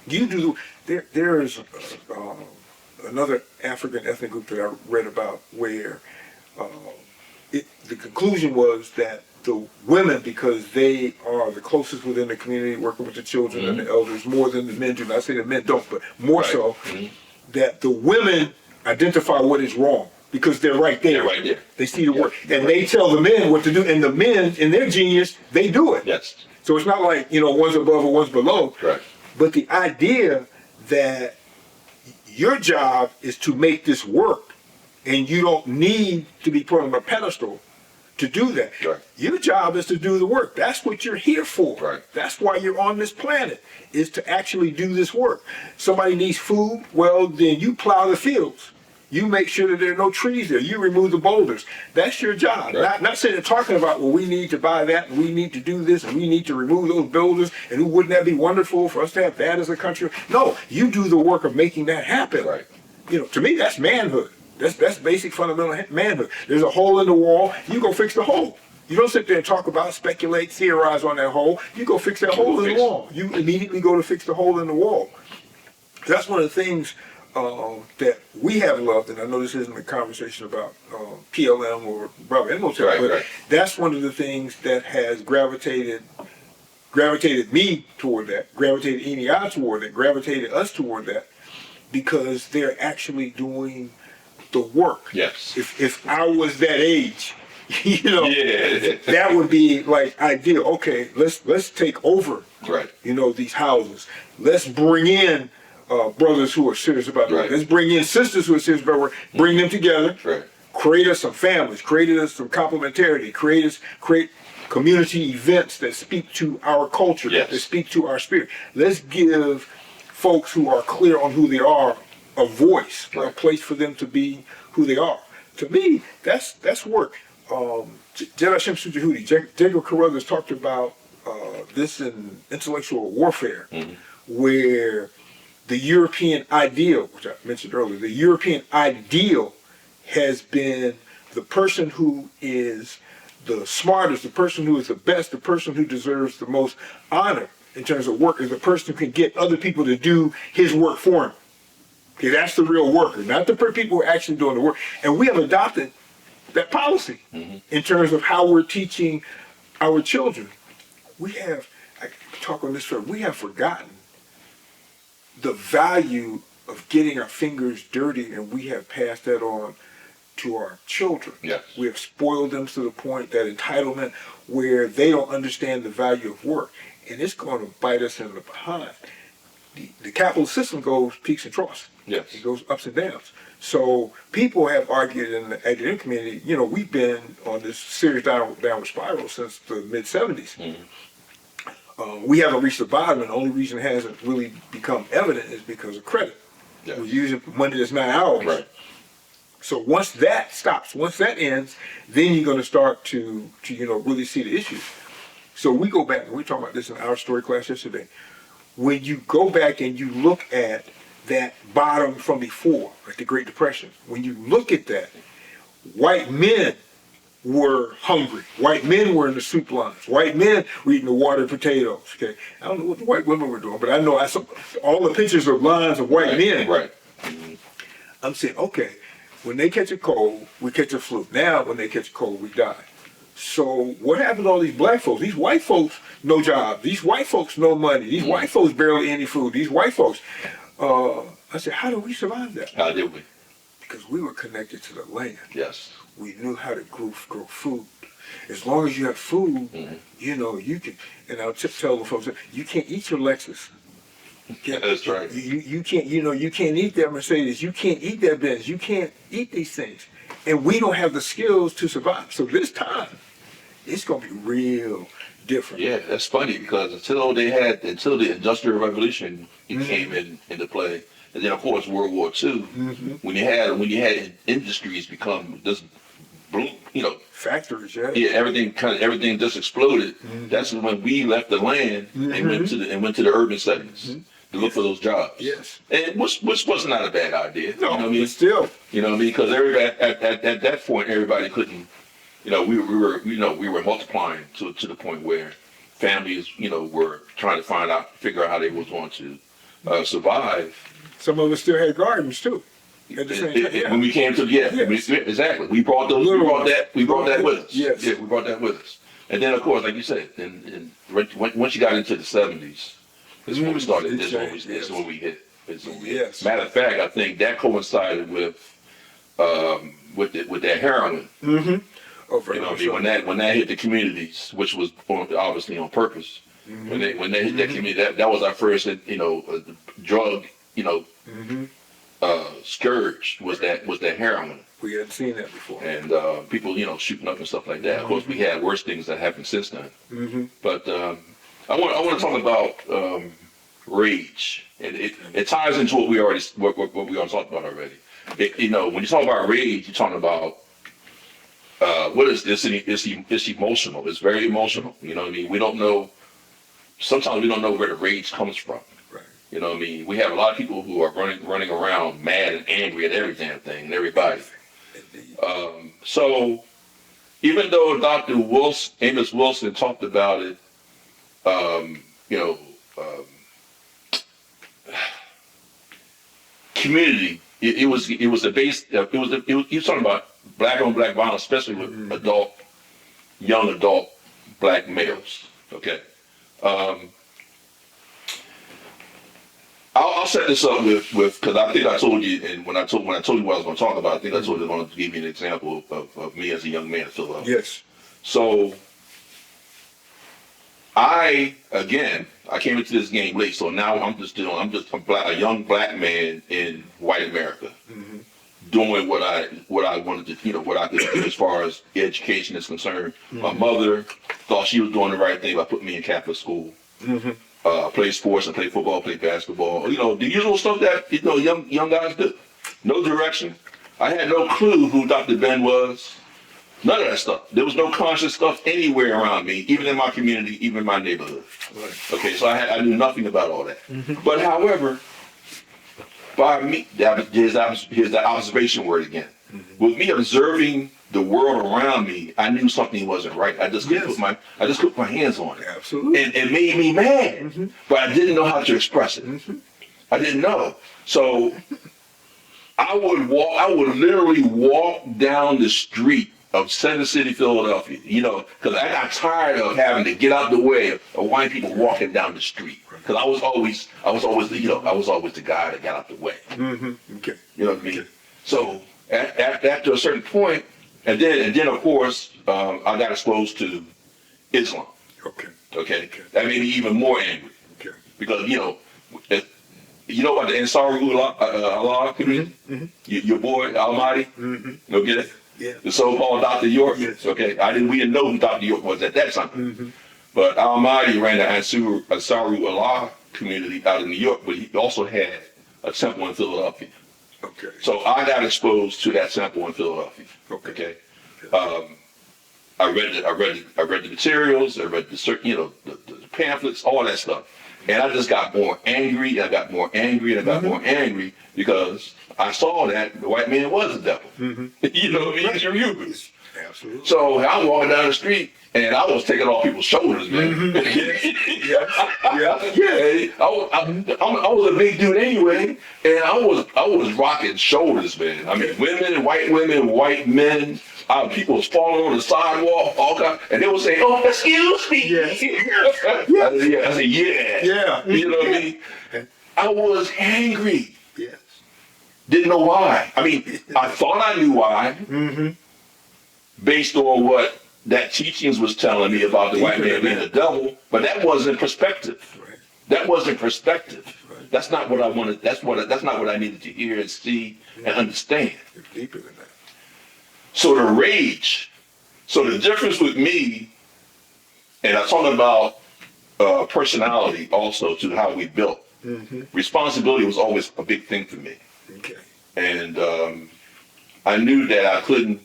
You do. There is another African ethnic group that I read about where the conclusion was that the women, because they are the closest within the community, working with the children and the elders more than the men do. Not saying the men don't, but more so, that the women identify what is wrong because they're right there. They're right there. They see the work, and they tell the men what to do, and the men, in their genius, they do it. Yes. So it's not like, you know, one's above or one's below. Right. But the idea that your job is to make this work, and you don't need to be put on a pedestal to do that. Right. Your job is to do the work. That's what you're here for. Right. That's why you're on this planet, is to actually do this work. Somebody needs food, well, then you plow the fields. You make sure that there are no trees there. You remove the boulders. That's your job. Right. Not sitting and talking about, well, we need to buy that, and we need to do this, and we need to remove those boulders, and wouldn't that be wonderful for us to have that as a country? No, you do the work of making that happen. Right. You know, to me, that's manhood. That's basic fundamental manhood. There's a hole in the wall. You go fix the hole. You don't sit there and talk about, speculate, theorize on that hole. You go fix that hole in the wall. You immediately go to fix the hole in the wall. That's one of the things that we have loved, and I know this isn't a conversation about PLM or Brother Amos, but that's one of the things that has gravitated me toward that, gravitated ENI toward that, gravitated us toward that, because they're actually doing the work. Yes. If I was that age, you know, that would be like ideal. Okay, let's take over. Right. You know, these houses. Let's bring in brothers who are serious about the work. Let's bring in sisters who are serious about work. Bring them together. Right. Create us some families. Create us some complementarity. Create community events that speak to our culture. Yes. That speak to our spirit. Let's give folks who are clear on who they are a voice, a place for them to be who they are. To me, that's work. Jedi Shemsu Jehudi, Jacob Carruthers talked about this in Intellectual Warfare, where the European ideal, which I mentioned earlier, the European ideal has been the person who is the smartest, the person who is the best, the person who deserves the most honor in terms of work is the person who can get other people to do his work for him. Okay, that's the real worker, not the people who are actually doing the work. And we have adopted that policy in terms of how we're teaching our children. We have, talk on this for, we have forgotten the value of getting our fingers dirty, and we have passed that on to our children. Yes. We have spoiled them to the point, that entitlement, where they don't understand the value of work. And it's going to bite us in the behind. The capitalist system goes peaks and troughs. Yes. It goes ups and downs. So people have argued in the academic community, you know, we've been on this serious downward spiral since the mid-'70s. We haven't reached the bottom, and the only reason it hasn't really become evident is because of credit. Yes. We're using money that's not ours. Right. So once that stops, once that ends, then you're going to start to really see the issues. So we go back, and we were talking about this in our story class yesterday. When you go back and you look at that bottom from before, like the Great Depression, when you look at that, white men were hungry. White men were in the soup lines. White men were eating the watered potatoes. Okay, I don't know what the white women were doing, but I know I saw all the pictures of lines of white men. Right. I'm saying, okay, when they catch a cold, we catch a flu. Now, when they catch a cold, we die. So what happened to all these black folks? These white folks, no job. These white folks, no money. These white folks, barely any food. These white folks. I said, how did we survive that? How did we? Because we were connected to the land. Yes. We knew how to grow food. As long as you have food, you know, you can. And I'll tell the folks, you can't eat your Lexus. That's right. You can't, you can't eat that Mercedes. You can't eat that Benz. You can't eat these things. And we don't have the skills to survive. So this time, it's going to be real different. Yeah, that's funny, because until the Industrial Revolution came into play, and then of course World War II, when you had industries become just boom, Factories, yeah. Yeah, everything just exploded. That's when we left the land and went to the urban settings to look for those jobs. Yes. And which was not a bad idea. No, you know what I mean? but still. You know what I mean? Because at that point, everybody couldn't. We were multiplying to the point where families, were trying to figure out how they was going to survive. Some of us still had gardens too. At the same time, When we came to exactly, we brought that with us. Yes. Yeah, we brought that with us. And then of course, like you said, once you got into the 70s, is when we started. Is when we hit. Yes. Matter of fact, I think that coincided with that heroin. Oh, very much so. When that hit the communities, which was obviously on purpose. When they hit that community, that was our first, drug, scourge was that heroin. We hadn't seen that before. And people, shooting up and stuff like that. Of course, we had worse things that happened since then. But I want to talk about rage, and it ties into what we already talked about already. When you talk about rage, you're talking about what is this? It's emotional. It's very emotional. You know what I mean? We don't know. Sometimes we don't know where the rage comes from. Right. You know what I mean? We have a lot of people who are running around mad and angry at every damn thing and everybody. So even though Dr. Amos Wilson talked about it, community. It was the base. He was talking about black on black violence, especially with young adult black males. Okay. I'll set this up with because I think I told you, and when I told you what I was going to talk about, I think I told you I wanted to give you an example of me as a young man in Philadelphia. Yes. So I came into this game late, so now I'm a young black man in white America, doing what I wanted to, what I could do as far as education is concerned. My mother thought she was doing the right thing by putting me in Catholic school. Play sports and play football, play basketball. The usual stuff that young guys do. No direction. I had no clue who Dr. Ben was. None of that stuff. There was no conscious stuff anywhere around me, even in my community, even in my neighborhood. Right. Okay, so I knew nothing about all that. But however, by me, here's the observation word again. With me observing the world around me, I knew something wasn't right. I just couldn't put my hands on it. Absolutely. And it made me mad, but I didn't know how to express it. I didn't know. So I would literally walk down the street of Center City, Philadelphia. You know, because I got tired of having to get out the way of white people walking down the street. Because I was always the guy that got out the way. Mm-hmm. Okay. You know what I mean? Okay. So after a certain point, and then of course I got exposed to Islam. Okay. Okay. That made me even more angry. Okay. Because you know about the Ansarul Allah community? Mm-hmm. Your boy Almighty? Mm-hmm. You get it? Yeah. The so-called Dr. York? Yes. Okay. We didn't know who Dr. York was at that time. Mm-hmm. But Almighty ran the Ansarul Allah community out in New York, but he also had a temple in Philadelphia. Okay. So I got exposed to that temple in Philadelphia. Okay. I read the materials, I read the pamphlets, all that stuff. And I just got more angry, I got more angry because I saw that the white man was the devil. Mm-hmm. You know what I mean? Absolutely. So I'm walking down the street and I was taking off people's shoulders, man. Mm-hmm. Yeah. I was a big dude anyway, and I was rocking shoulders, man. I mean, women, white men. People was falling on the sidewalk, all kinds, and they would say, "Oh, excuse me." Yes. I said, "Yeah." Yeah. You know what I mean? I was angry. Yes. Didn't know why. I mean, I thought I knew why, based on what that teachings was telling me about the white man being the devil, but that wasn't perspective. Right. That wasn't perspective. Right. That's not what I wanted. That's not what I needed to hear and see and understand. It's deeper than that. So the rage. So the difference with me, and I'm talking about personality also to how we built. Mm-hmm. Responsibility was always a big thing for me. Okay. And I knew that I couldn't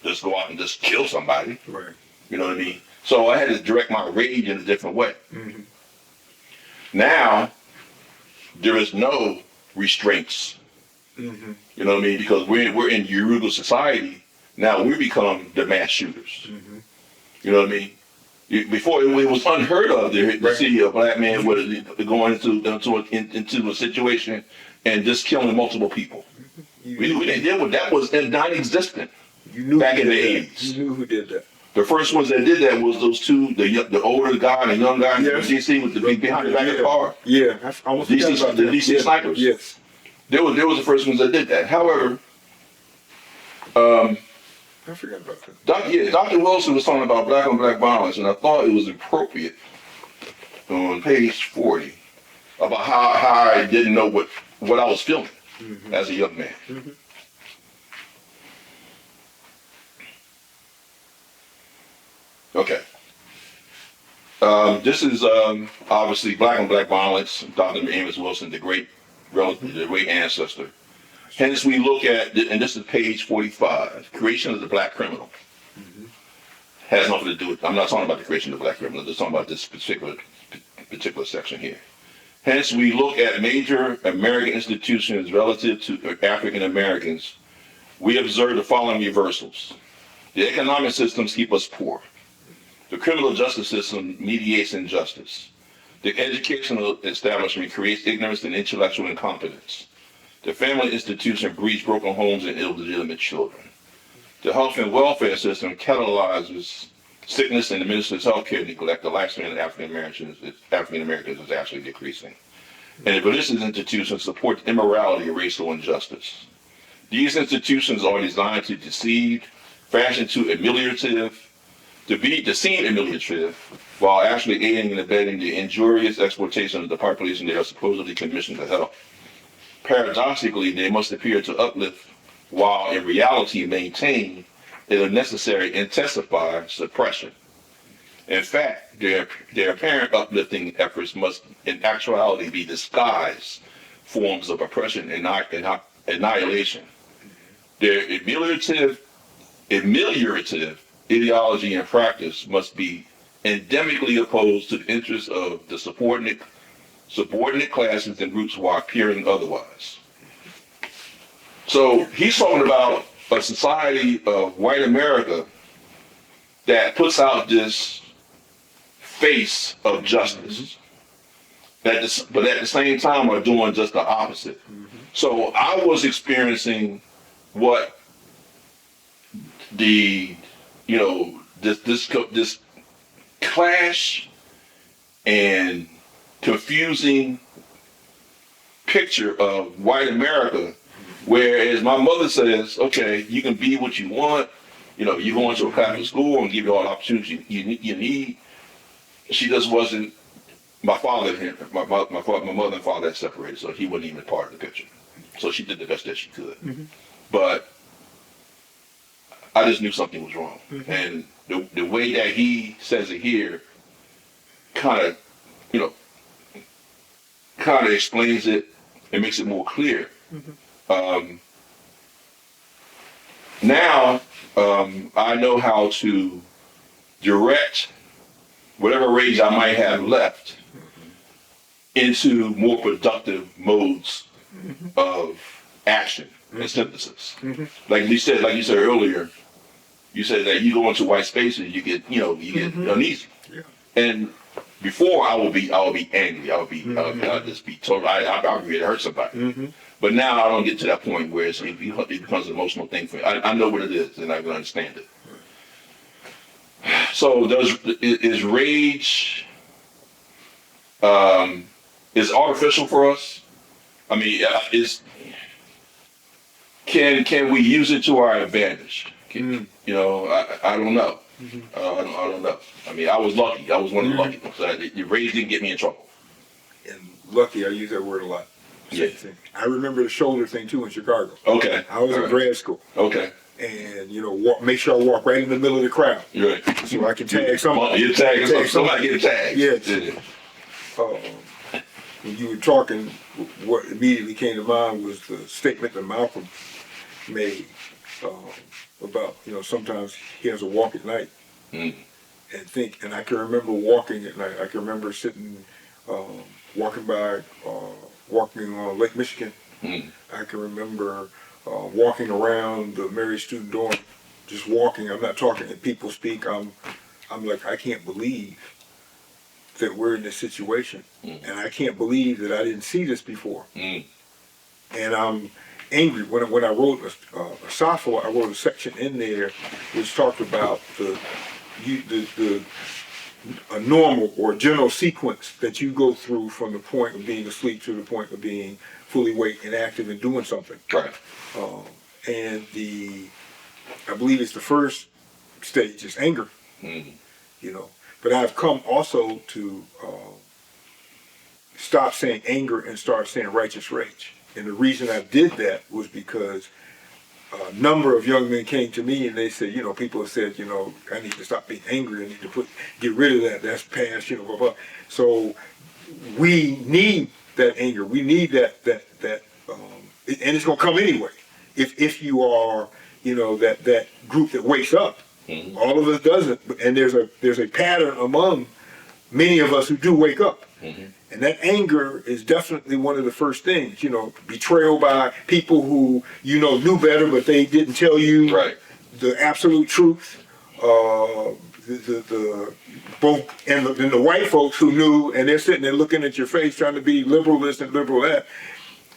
just go out and just kill somebody. Right. You know what I mean? So I had to direct my rage in a different way. Mm-hmm. Now, there is no restraints. Mm-hmm. You know what I mean? Because we're in Yoruba society. Now we become the mass shooters. Mm-hmm. You know what I mean? Before it was unheard of to see a black man going into a situation and just killing multiple people. That was non-existent back in the 80s. You knew who did that. The first ones that did that was those two, the older guy and the young guy in DC with the big behind the back of the car. Yeah, I almost forgot about the that. DC snipers. Yes. They was the first ones that did that. However, I forgot about that. Dr. Wilson was talking about black on black violence, and I thought it was appropriate on page 40 about how I didn't know what I was feeling as a young man. Mm-hmm. Okay. This is obviously black on black violence. Dr. Amos Wilson, the great ancestor. Hence, we look at, and this is page 45, creation of the black criminal. Mm-hmm. Has nothing to do with, I'm not talking about the creation of the black criminal, I'm just talking about this particular section here. Hence, we look at major American institutions relative to African Americans. We observe the following reversals. The economic systems keep us poor. The criminal justice system mediates injustice. The educational establishment creates ignorance and intellectual incompetence. The family institution breeds broken homes and illegitimate children. The health and welfare system catalyzes sickness and administers health care neglect. The lifespan of African Americans is actually decreasing. And the religious institutions support immorality and racial injustice. These institutions are designed to deceive, fashion to seem ameliorative, while actually aiding and abetting the injurious exploitation of the population they are supposedly commissioned to help. Paradoxically, they must appear to uplift, while in reality maintain an unnecessary intensify suppression. In fact, their apparent uplifting efforts must in actuality be disguised forms of oppression and annihilation. Their ameliorative ideology and practice must be endemically opposed to the interests of the subordinate classes and groups while appearing otherwise. So he's talking about a society of white America that puts out this face of justice, but at the same time are doing just the opposite. So I was experiencing what the this clash and confusing picture of white America, whereas my mother says, okay, you can be what you want, you go into a Catholic school and give you all the opportunities you need. She just wasn't. My mother and father had separated, so he wasn't even part of the picture. So she did the best that she could. Mm-hmm. But I just knew something was wrong. Mm-hmm. And the way that he says it here kind of explains it and makes it more clear. Mm-hmm. Now, I know how to direct whatever rage I might have left into more productive modes of action and synthesis. Mm-hmm. Like you said earlier, you said that you go into white spaces, you get uneasy. Yeah. And before I would be angry. I'll just be total. I'll really hurt somebody. Mm-hmm. But now I don't get to that point where it becomes an emotional thing for me. I know what it is and I can understand it. So is rage is artificial for us? I mean, can we use it to our advantage? I don't know. Mm-hmm. I don't know. I mean, I was lucky. I was one of the lucky ones. The rage didn't get me in trouble. And lucky, I use that word a lot. Yeah. I remember the shoulder thing too in Chicago. Okay. I was in grad school. Okay. And make sure I walk right in the middle of the crowd. Right. So I can tag somebody. You're tagging somebody get tagged. Yeah. When you were talking, what immediately came to mind was the statement that Malcolm made about, sometimes he has a walk at night and think, and I can remember walking at night. I can remember sitting, walking on Lake Michigan. I can remember walking around the Mary student dorm, just walking. I'm not talking and people speak. I'm like, I can't believe that we're in this situation. And I can't believe that I didn't see this before. And I'm angry. When I wrote a sophomore, I wrote a section in there which talked about a normal or general sequence that you go through from the point of being asleep to the point of being fully awake and active and doing something. Right. And I believe it's the first stage is anger. But I've come also to stop saying anger and start saying righteous rage. And the reason I did that was because a number of young men came to me and they said, people have said, I need to stop being angry. I need to get rid of that. That's past, blah, blah. So we need that anger. We need that, and it's going to come anyway. If you are, that group that wakes up. Mm-hmm. All of us doesn't, and there's a pattern among many of us who do wake up. Mm-hmm. And that anger is definitely one of the first things, betrayal by people who, knew better, but they didn't tell you the absolute truth. The white folks who knew, and they're sitting there looking at your face, trying to be liberal this and liberal that,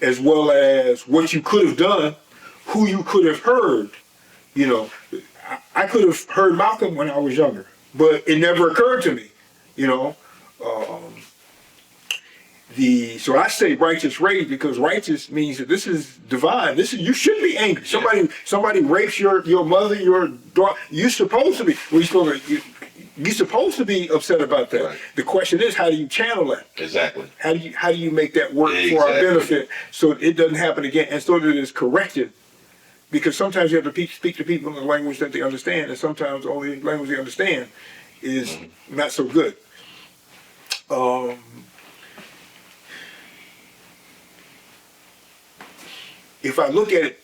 as well as what you could have done, who you could have heard. I could have heard Malcolm when I was younger, but it never occurred to me, So I say righteous rage because righteous means that this is divine. You should be angry. Somebody rapes your mother, your daughter. You're supposed to be. You're supposed to be upset about that. Right. The question is, how do you channel that? Exactly. How do you make that work for our benefit so it doesn't happen again, and so that it is corrected? Because sometimes you have to speak to people in the language that they understand, and sometimes the only language they understand is not so good. If I look at it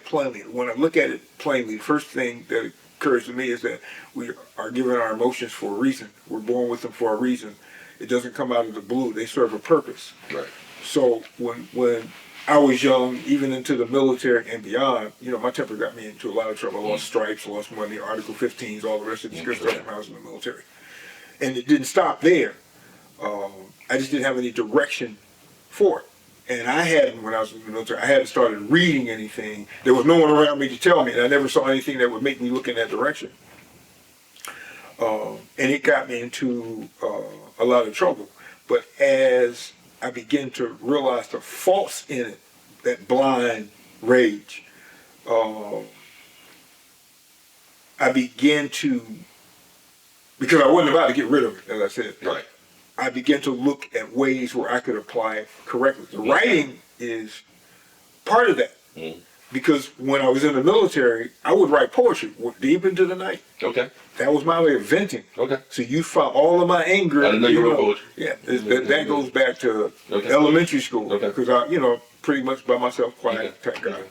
plainly, the first thing that occurs to me is that we are given our emotions for a reason. We're born with them for a reason. It doesn't come out of the blue. They serve a purpose. Right. So when I was young, even into the military and beyond, my temper got me into a lot of trouble. I lost stripes, lost money, Article 15s, all the rest of the good stuff when I was in the military. And it didn't stop there. I just didn't have any direction for it. And I hadn't, when I was in the military, I hadn't started reading anything. There was no one around me to tell me, and I never saw anything that would make me look in that direction. And it got me into a lot of trouble. But as I began to realize the faults in it, that blind rage, I began to, because I wasn't about to get rid of it, as I said. Right. I began to look at ways where I could apply it correctly. The writing is part of that. Because when I was in the military, I would write poetry deep into the night. Okay. That was my way of venting. Okay. So you found all of my anger. I didn't know you wrote poetry. Yeah, that goes back to elementary school. Okay. Because I, pretty much by myself, quiet type guy.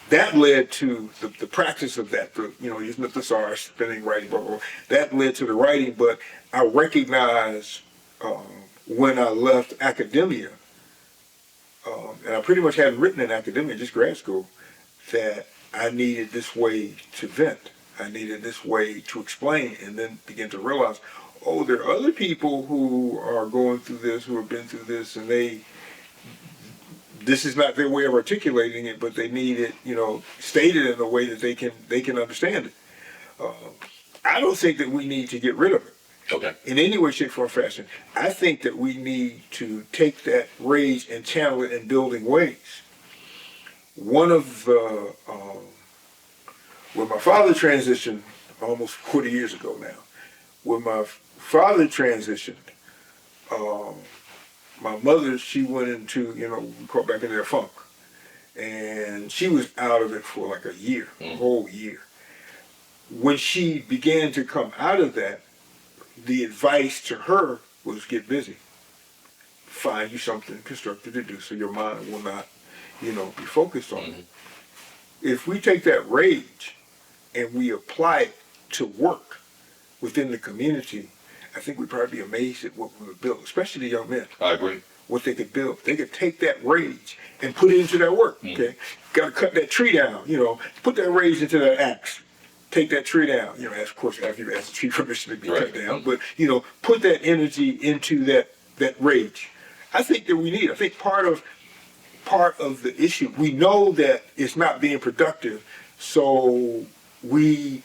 That led to the practice of that, using the thesaurus, spinning, writing, blah, blah, blah. That led to the writing, but I recognized when I left academia, and I pretty much hadn't written in academia, just grad school, that I needed this way to vent. I needed this way to explain, and then begin to realize, oh, there are other people who are going through this, who have been through this, and this is not their way of articulating it, but they need it, stated in a way that they can understand it. I don't think that we need to get rid of it. Okay. In any way, shape, form, or fashion. I think that we need to take that rage and channel it in building ways. One of the, when my father transitioned almost 40 years ago now, when my father transitioned, my mother, she went into, we caught back into their funk. And she was out of it for like a year, a whole year. When she began to come out of that, the advice to her was get busy. Find you something constructive to do so your mind will not, be focused on it. If we take that rage and we apply it to work within the community, I think we'd probably be amazed at what we would build, especially the young men. I agree. What they could build. They could take that rage and put it into their work, okay? Got to cut that tree down, put that rage into that axe. Take that tree down, of course, after you ask the tree permission to be cut down, but, put that energy into that rage. I think that we need, I think part of the issue, we know that it's not being productive, so we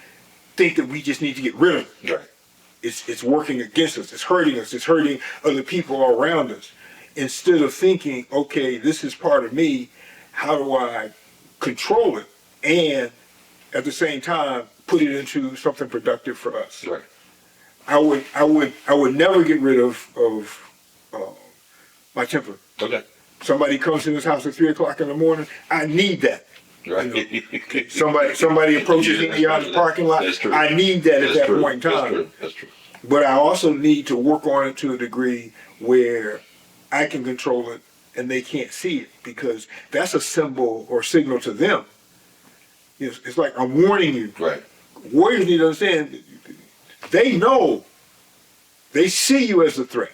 think that we just need to get rid of it. Right. It's working against us, it's hurting other people around us. Instead of thinking, okay, this is part of me, how do I control it? And at the same time, put it into something productive for us. Right. I would never get rid of my temper. Okay. Somebody comes to this house at 3 o'clock in the morning. I need that. Right. Somebody approaches me out in the parking lot. That's true. I need that at that point in time. That's true. But I also need to work on it to a degree where I can control it and they can't see it, because that's a symbol or signal to them. It's like, I'm warning you. Right. Warriors need to understand, they know, they see you as a threat.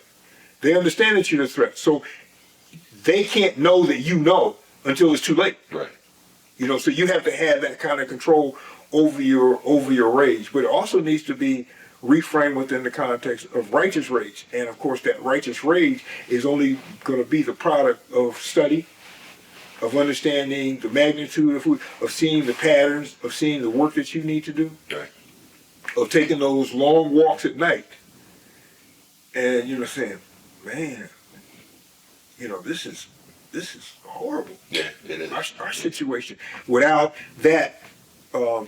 They understand that you're a threat. So they can't know that you know until it's too late. Right. So you have to have that kind of control over your rage. But it also needs to be reframed within the context of righteous rage. And of course, that righteous rage is only going to be the product of study, of understanding the magnitude of seeing the patterns, of seeing the work that you need to do, Right. of taking those long walks at night, and saying, man, this is horrible. Yeah, it is. Our situation. Without that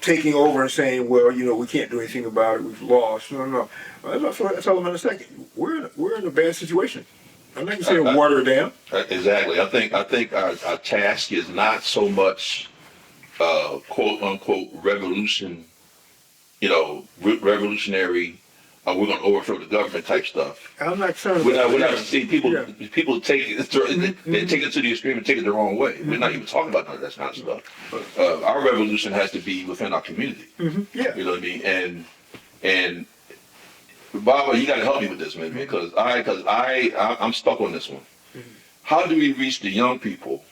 taking over and saying, well, we can't do anything about it, we've lost. No. That's all I'm in a second. We're in a bad situation. I'm not going to say water it down. Exactly. I think our task is not so much quote unquote revolution, revolutionary. We're going to overthrow the government type stuff. I'm not concerned. We're not seeing people. Yeah. People take it. They take it to the extreme and take it the wrong way. We're not even talking about none of that kind of stuff. Our revolution has to be within our community. Yeah. You know what I mean? And Bob, you got to help me with this, man, because I'm stuck on this one. How do we reach the young people?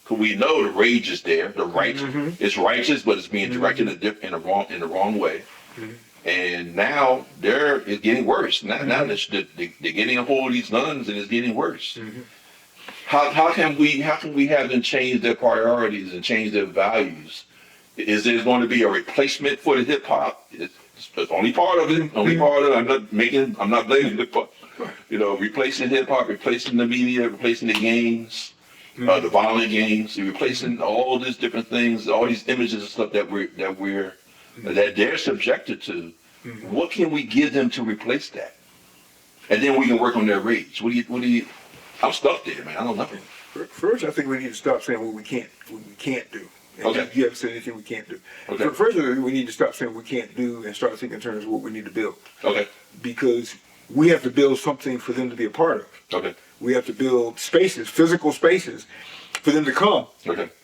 Because we know the rage is there, the right, it's righteous, but it's being directed in the wrong way. And now it's getting worse. Now they're getting a hold of these guns, and it's getting worse. how can we have them change their priorities and change their values? Is there going to be a replacement for the hip hop? It's only part of it. Only part of it. I'm not blaming hip hop. Replacing hip hop, replacing the media, replacing the games, the violent games, replacing all these different things, all these images and stuff that they're subjected to. What can we give them to replace that? And then we can work on their rage. What do you? I'm stuck there, man. I don't know. First, I think we need to stop saying what we can't do. And Okay. You haven't said anything we can't do. Okay. First, we need to stop saying what we can't do and start thinking in terms of what we need to build. Okay. Because we have to build something for them to be a part of. Okay. We have to build spaces, physical spaces, for them to come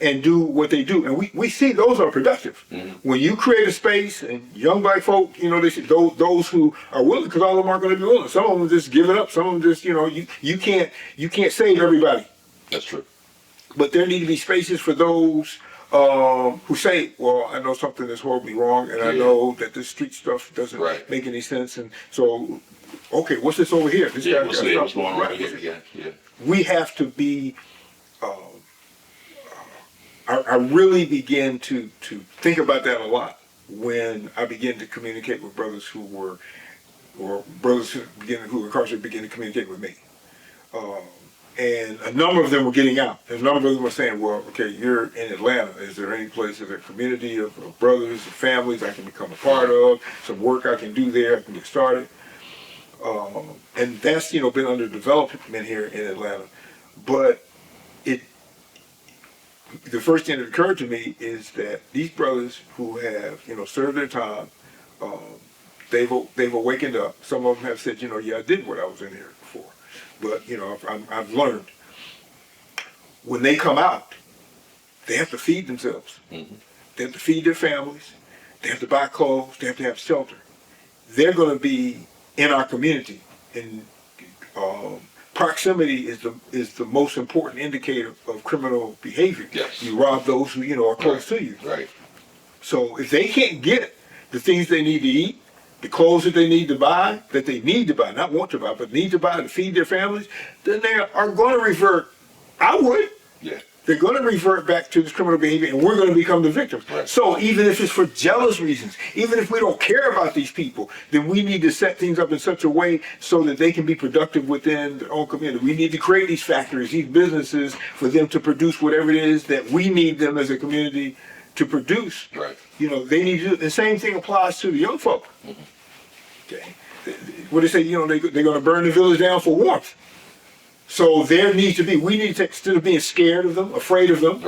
and do what they do. And we see those are productive. When you create a space and young black folk, they say those who are willing, because all of them aren't going to be willing. Some of them just give it up. Some of them just, you can't save everybody. That's true. But there need to be spaces for those who say, well, I know something that's horribly wrong, and I know that this street stuff doesn't make any sense, and so, okay, what's this over here? This What's going on over here? Yeah. We have to be, I really begin to think about that a lot when I begin to communicate with brothers who were incarcerated, begin to communicate with me. And a number of them were getting out. And a number of them were saying, well, okay, you're in Atlanta. Is there any place, is there a community of brothers and families I can become a part of? Some work I can do there, I can get started. And that's, been under development here in Atlanta. But the first thing that occurred to me is that these brothers who have, served their time, they've awakened up. Some of them have said, yeah, I did what I was in here for. But, I've learned. When they come out, they have to feed themselves. They have to feed their families. They have to buy clothes. They have to have shelter. They're going to be in our community. And proximity is the most important indicator of criminal behavior. Yes. You rob those who, are close to you. Right. So if they can't get the things they need to eat, the clothes that they need to buy, not want to buy, but need to buy to feed their families, then they are going to revert. I would. Yeah. They're going to revert back to this criminal behavior, and we're going to become the victims. Right. So even if it's for jealous reasons, even if we don't care about these people, then we need to set things up in such a way so that they can be productive within their own community. We need to create these factories, these businesses, for them to produce whatever it is that we need them as a community to produce. Right. They need to do. The same thing applies to the young folk. Okay. What they say, they're going to burn the village down for warmth. So there needs to be, we need to, instead of being scared of them, afraid of them,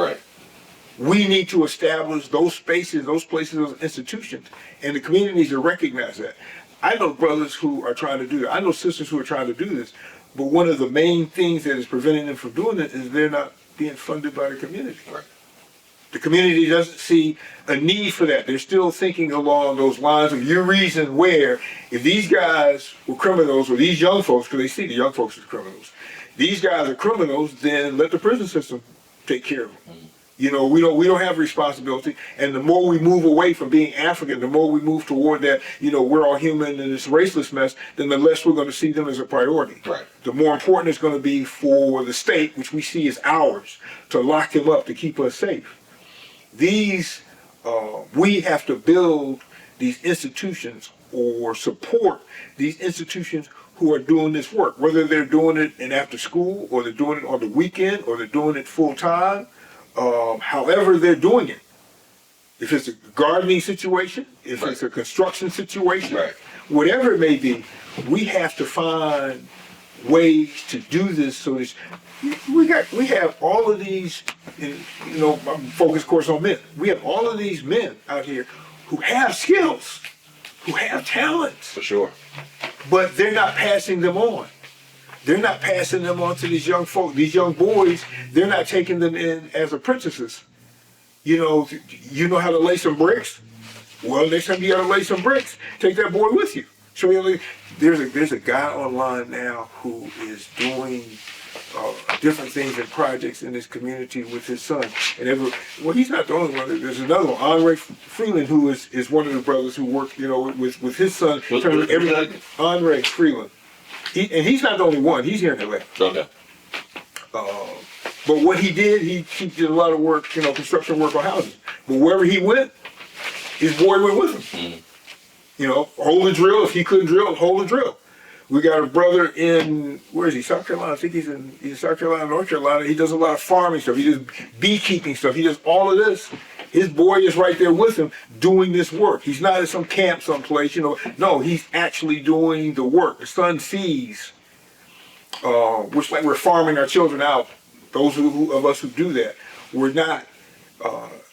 we need to establish those spaces, those places, those institutions. And the community needs to recognize that. I know brothers who are trying to do that. I know sisters who are trying to do this. But one of the main things that is preventing them from doing it is they're not being funded by the community. Right. The community doesn't see a need for that. They're still thinking along those lines of your reason where if these guys were criminals or these young folks, because they see the young folks as criminals, these guys are criminals, then let the prison system take care of them. We don't have responsibility. And the more we move away from being African, the more we move toward that, we're all human in this raceless mess, then the less we're going to see them as a priority. Right. The more important it's going to be for the state, which we see as ours, to lock them up to keep us safe. We have to build these institutions or support these institutions who are doing this work, whether they're doing it in after school or they're doing it on the weekend or they're doing it full time, however they're doing it. If it's a gardening situation, if it's a construction situation, whatever it may be, we have to find ways to do this so that we have all of these, I'm focused, of course, on men. We have all of these men out here who have skills, who have talents. For sure. But they're not passing them on. They're not passing them on to these young folk, these young boys. They're not taking them in as apprentices. You know how to lay some bricks? Well, next time you got to lay some bricks, take that boy with you. So there's a guy online now who is doing different things and projects in this community with his son. And he's not the only one. There's another one, Andre Freeland, who is one of the brothers who work, with his son. Andre Freeland. He's not the only one. He's here in Atlanta. Okay. But what he did a lot of work, construction work on houses. But wherever he went, his boy went with him. Hold the drill. If he couldn't drill, hold the drill. We got a brother in, where is he? South Carolina. I think he's in South Carolina, North Carolina. He does a lot of farming stuff. He does beekeeping stuff. He does all of this. His boy is right there with him doing this work. He's not at some camp someplace, No, he's actually doing the work. The son sees, which like we're farming our children out. Those of us who do that, we're not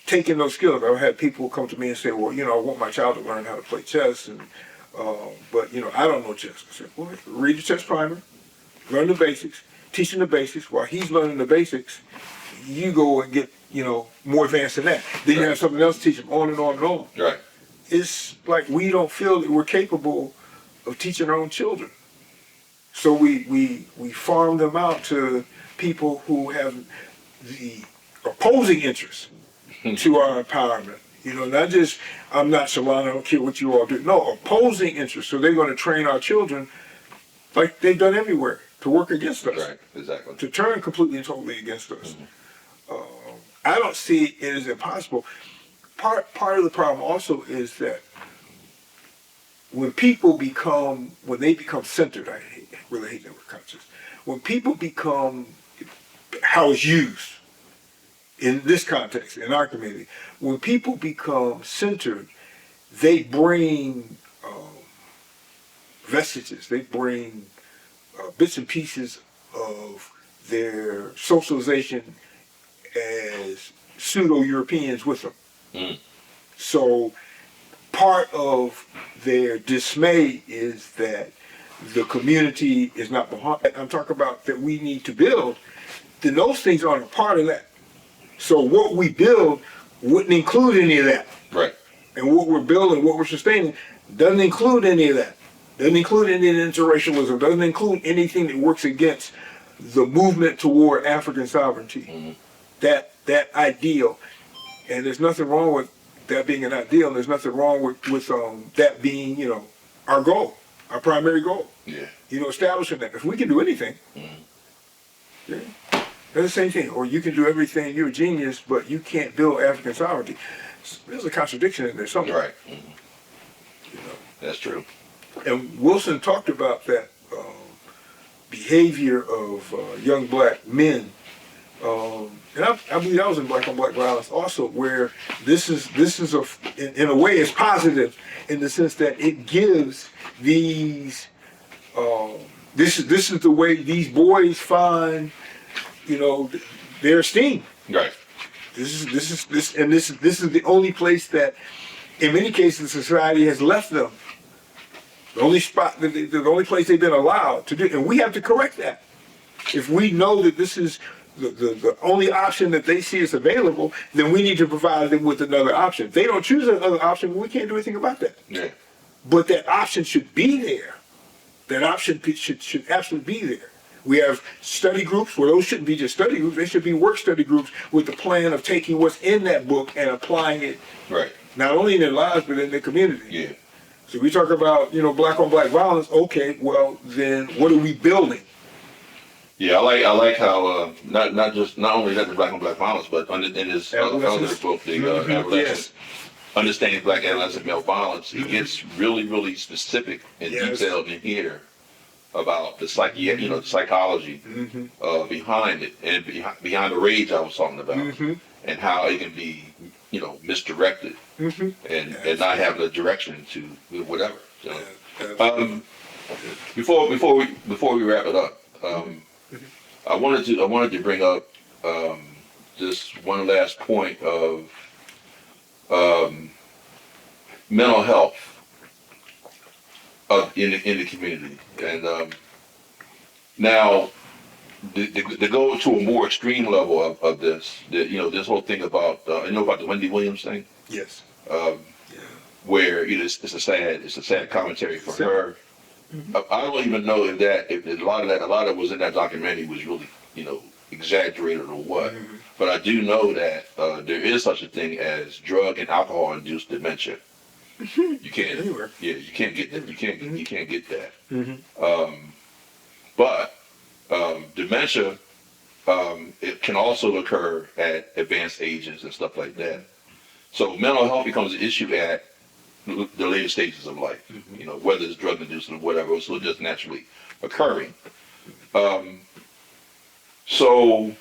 taking those skills. I've had people come to me and say, well, I want my child to learn how to play chess, but I don't know chess. I said, well, read the chess primer, learn the basics, teach him the basics. While he's learning the basics, you go and get, more advanced than that. Then you have something else to teach him, on and on and on. Right. It's like we don't feel that we're capable of teaching our own children. So we farm them out to people who have the opposing interests to our empowerment. Not just, I'm not Shalana, I don't care what you all do. No, opposing interests. So they're going to train our children like they've done everywhere to work against us. Right, exactly. To turn completely and totally against us. I don't see it as impossible. Part of the problem also is that when they become centered, I really hate that word conscious. When people become how it's used in this context, in our community, when people become centered, they bring vestiges, they bring bits and pieces of their socialization as pseudo-Europeans with them. So part of their dismay is that the community is not behind. I'm talking about that we need to build. Then those things aren't a part of that. So what we build wouldn't include any of that. Right. And what we're building, what we're sustaining, doesn't include any of that. Doesn't include any interracialism. Doesn't include anything that works against the movement toward African sovereignty. That ideal. And there's nothing wrong with that being an ideal. And there's nothing wrong with that being, our goal, our primary goal. Yeah. Establishing that. If we can do anything, yeah, that's the same thing. Or you can do everything, you're a genius, but you can't build African sovereignty. There's a contradiction in there somewhere. Right. That's true. And Wilson talked about that behavior of young black men. And I believe that was in Black on Black Violence also, where this is in a way it's positive in the sense that it gives these this is the way these boys find their esteem. Right. This is the only place that in many cases society has left them. The only spot, the only place they've been allowed to do, and we have to correct that. If we know that this is the only option that they see is available, then we need to provide them with another option. If they don't choose another option, we can't do anything about that. Yeah. But that option should be there. That option should absolutely be there. We have study groups, where those shouldn't be just study groups, they should be work study groups with the plan of taking what's in that book and applying it, right, not only in their lives, but in their community. Yeah. So we talk about, black on black violence, okay, well, then what are we building? Yeah, I like how not only that the Black on Black Violence, but in his other book, the Adolescent, yes. Understanding Black Adolescent Male Violence, he gets really, really specific and detailed in here about the psychology behind it, and behind the rage I was talking about, and how it can be, misdirected, and not having a direction to whatever. So, before we wrap it up, I wanted to bring up just one last point of mental health in the community, and now to go to a more extreme level of this, this whole thing about about the Wendy Williams thing. Yes. Where it's a sad commentary for her. I don't even know if a lot of was in that documentary was really, exaggerated or what. But I do know that there is such a thing as drug and alcohol induced dementia. You can't anywhere. Yeah, you can't get that. You can't get that. But dementia it can also occur at advanced ages and stuff like that. So mental health becomes an issue at the later stages of life, whether it's drug induced or whatever, so just naturally occurring. So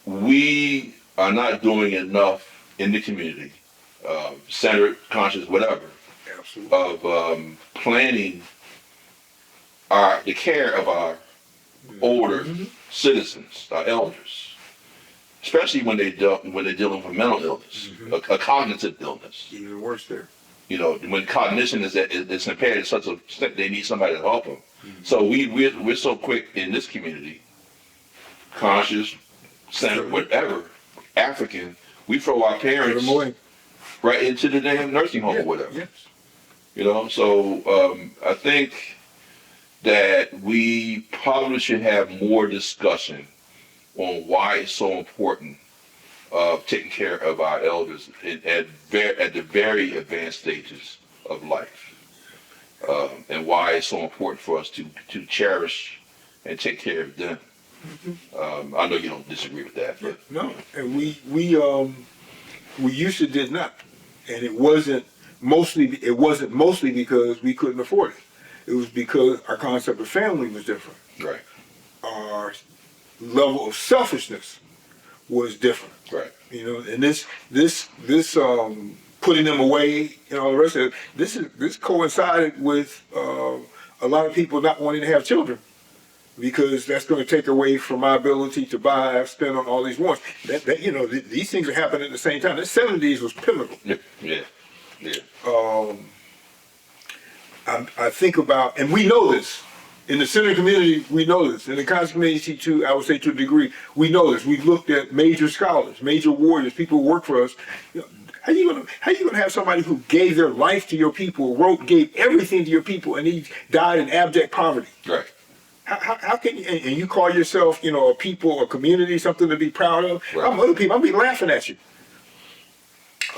we are not doing enough in the community, centered, conscious, whatever, of planning the care of our older citizens, our elders, especially when they're dealing with a mental illness, a cognitive illness. Even worse there. When cognition is impaired to such a extent, they need somebody to help them. So we're so quick in this community, conscious, centered, whatever, African, we throw our parents right into the damn nursing home or whatever. Yes. So I think that we probably should have more discussion on why it's so important of taking care of our elders at the very advanced stages of life, and why it's so important for us to cherish and take care of them. I know you don't disagree with that, but no, and we used to did not, and it wasn't mostly because we couldn't afford it. It was because our concept of family was different. Right. Our level of selfishness was different. Right. And this putting them away and all the rest of it. This coincided with a lot of people not wanting to have children, because that's going to take away from my ability to buy, spend on all these wants. These things are happening at the same time. The 70s was pivotal. Yeah. I think about, and we know this, in the center community, we know this. In the conscious community, I would say to a degree, we know this. We've looked at major scholars, major warriors, people who work for us. How you gonna have somebody who gave their life to your people, gave everything to your people, and he died in abject poverty? Right. How can you, and you call yourself, a people, a community, something to be proud of? Right. I'm other people, I'll be laughing at you.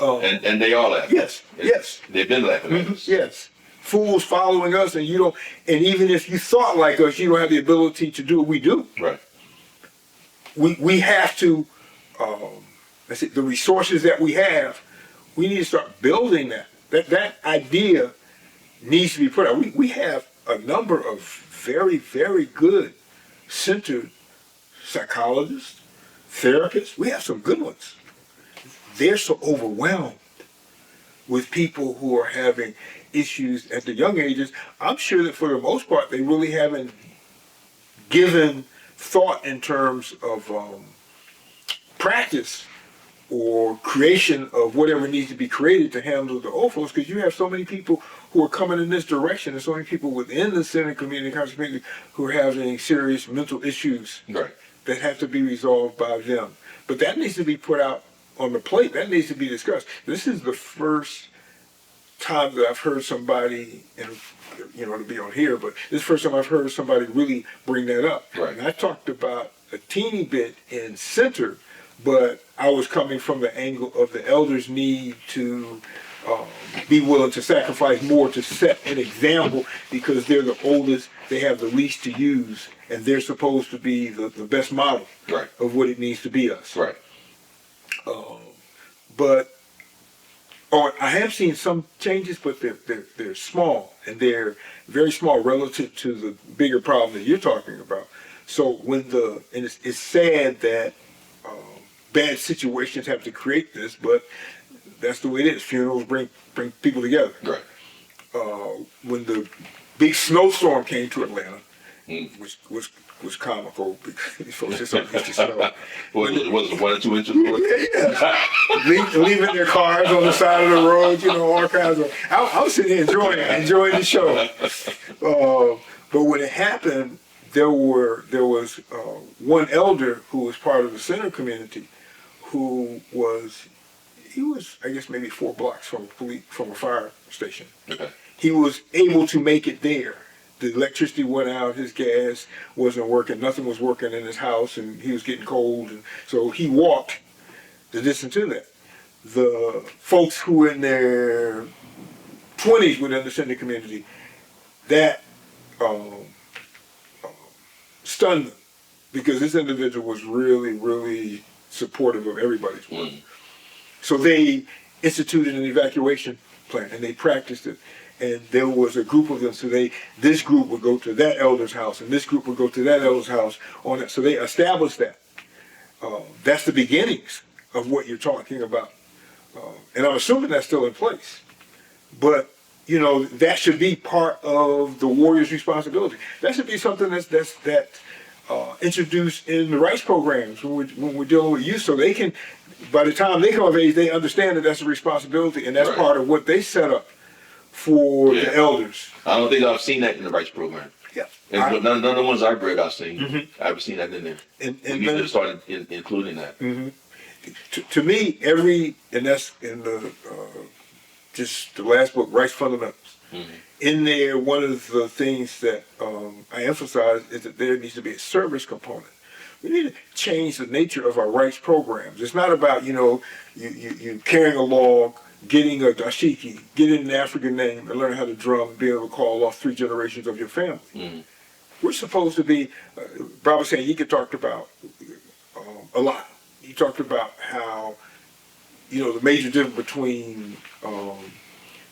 And they are laughing. Yes. They've been laughing at us. Yes. Fools following us, and and even if you thought like us, you don't have the ability to do what we do. Right. We have to, the resources that we have, we need to start building that. That idea needs to be put out. We have a number of very, very good centered psychologists, therapists. We have some good ones. They're so overwhelmed with people who are having issues at the young ages. I'm sure that for the most part, they really haven't given thought in terms of practice or creation of whatever needs to be created to handle the old folks, because you have so many people who are coming in this direction, and so many people within the center community, conscious community, who are having serious mental issues that have to be resolved by them. But that needs to be put out on the plate. That needs to be discussed. This is the first time that I've heard somebody, and to be on here, but this is the first time I've heard somebody really bring that up. Right. And I talked about a teeny bit in center, but I was coming from the angle of the elders' need to be willing to sacrifice more to set an example, because they're the oldest, they have the least to use, and they're supposed to be the best model of what it means to be us. Right. I have seen some changes, but they're small, and they're very small relative to the bigger problem that you're talking about. So it's sad that bad situations have to create this, but that's the way it is. Funerals bring people together. Right. When the big snowstorm came to Atlanta, which was comical because these folks just don't used to snow. Was it 1 or 2 inches? Leaving their cars on the side of the road, all kinds of. I was sitting here enjoying the show. But when it happened, there was one elder who was part of the center community, who was I guess maybe 4 blocks from a fire station. Okay. He was able to make it there. The electricity went out, his gas wasn't working, nothing was working in his house, and he was getting cold, and so he walked the distance to that. The folks who were in their 20s within the center community, that stunned them. because this individual was really, really supportive of everybody's work. Mm. So they instituted an evacuation plan, and they practiced it. And there was a group of them, so this group would go to that elder's house, and this group would go to that elder's house. So they established that. That's the beginnings of what you're talking about. And I'm assuming that's still in place. But, that should be part of the warrior's responsibility. That should be something that's introduced in the rights programs when we're dealing with youth, so they can, by the time they come of age, they understand that that's a responsibility, and that's Right. part of what they set up for the elders. I don't think I've seen that in the rights program. Yeah. And none of the ones I've read, I've seen. I haven't seen that in there. And we need to start including that. To me, and that's in the just the last book, Rights Fundamentals. In there, one of the things that I emphasize is that there needs to be a service component. We need to change the nature of our rights programs. It's not about, you carrying a log, getting a dashiki, getting an African name, and learning how to drum, and being able to call off 3 generations of your family. We're supposed to be, Bob was saying, you could talk about a lot. He talked about how, the major difference between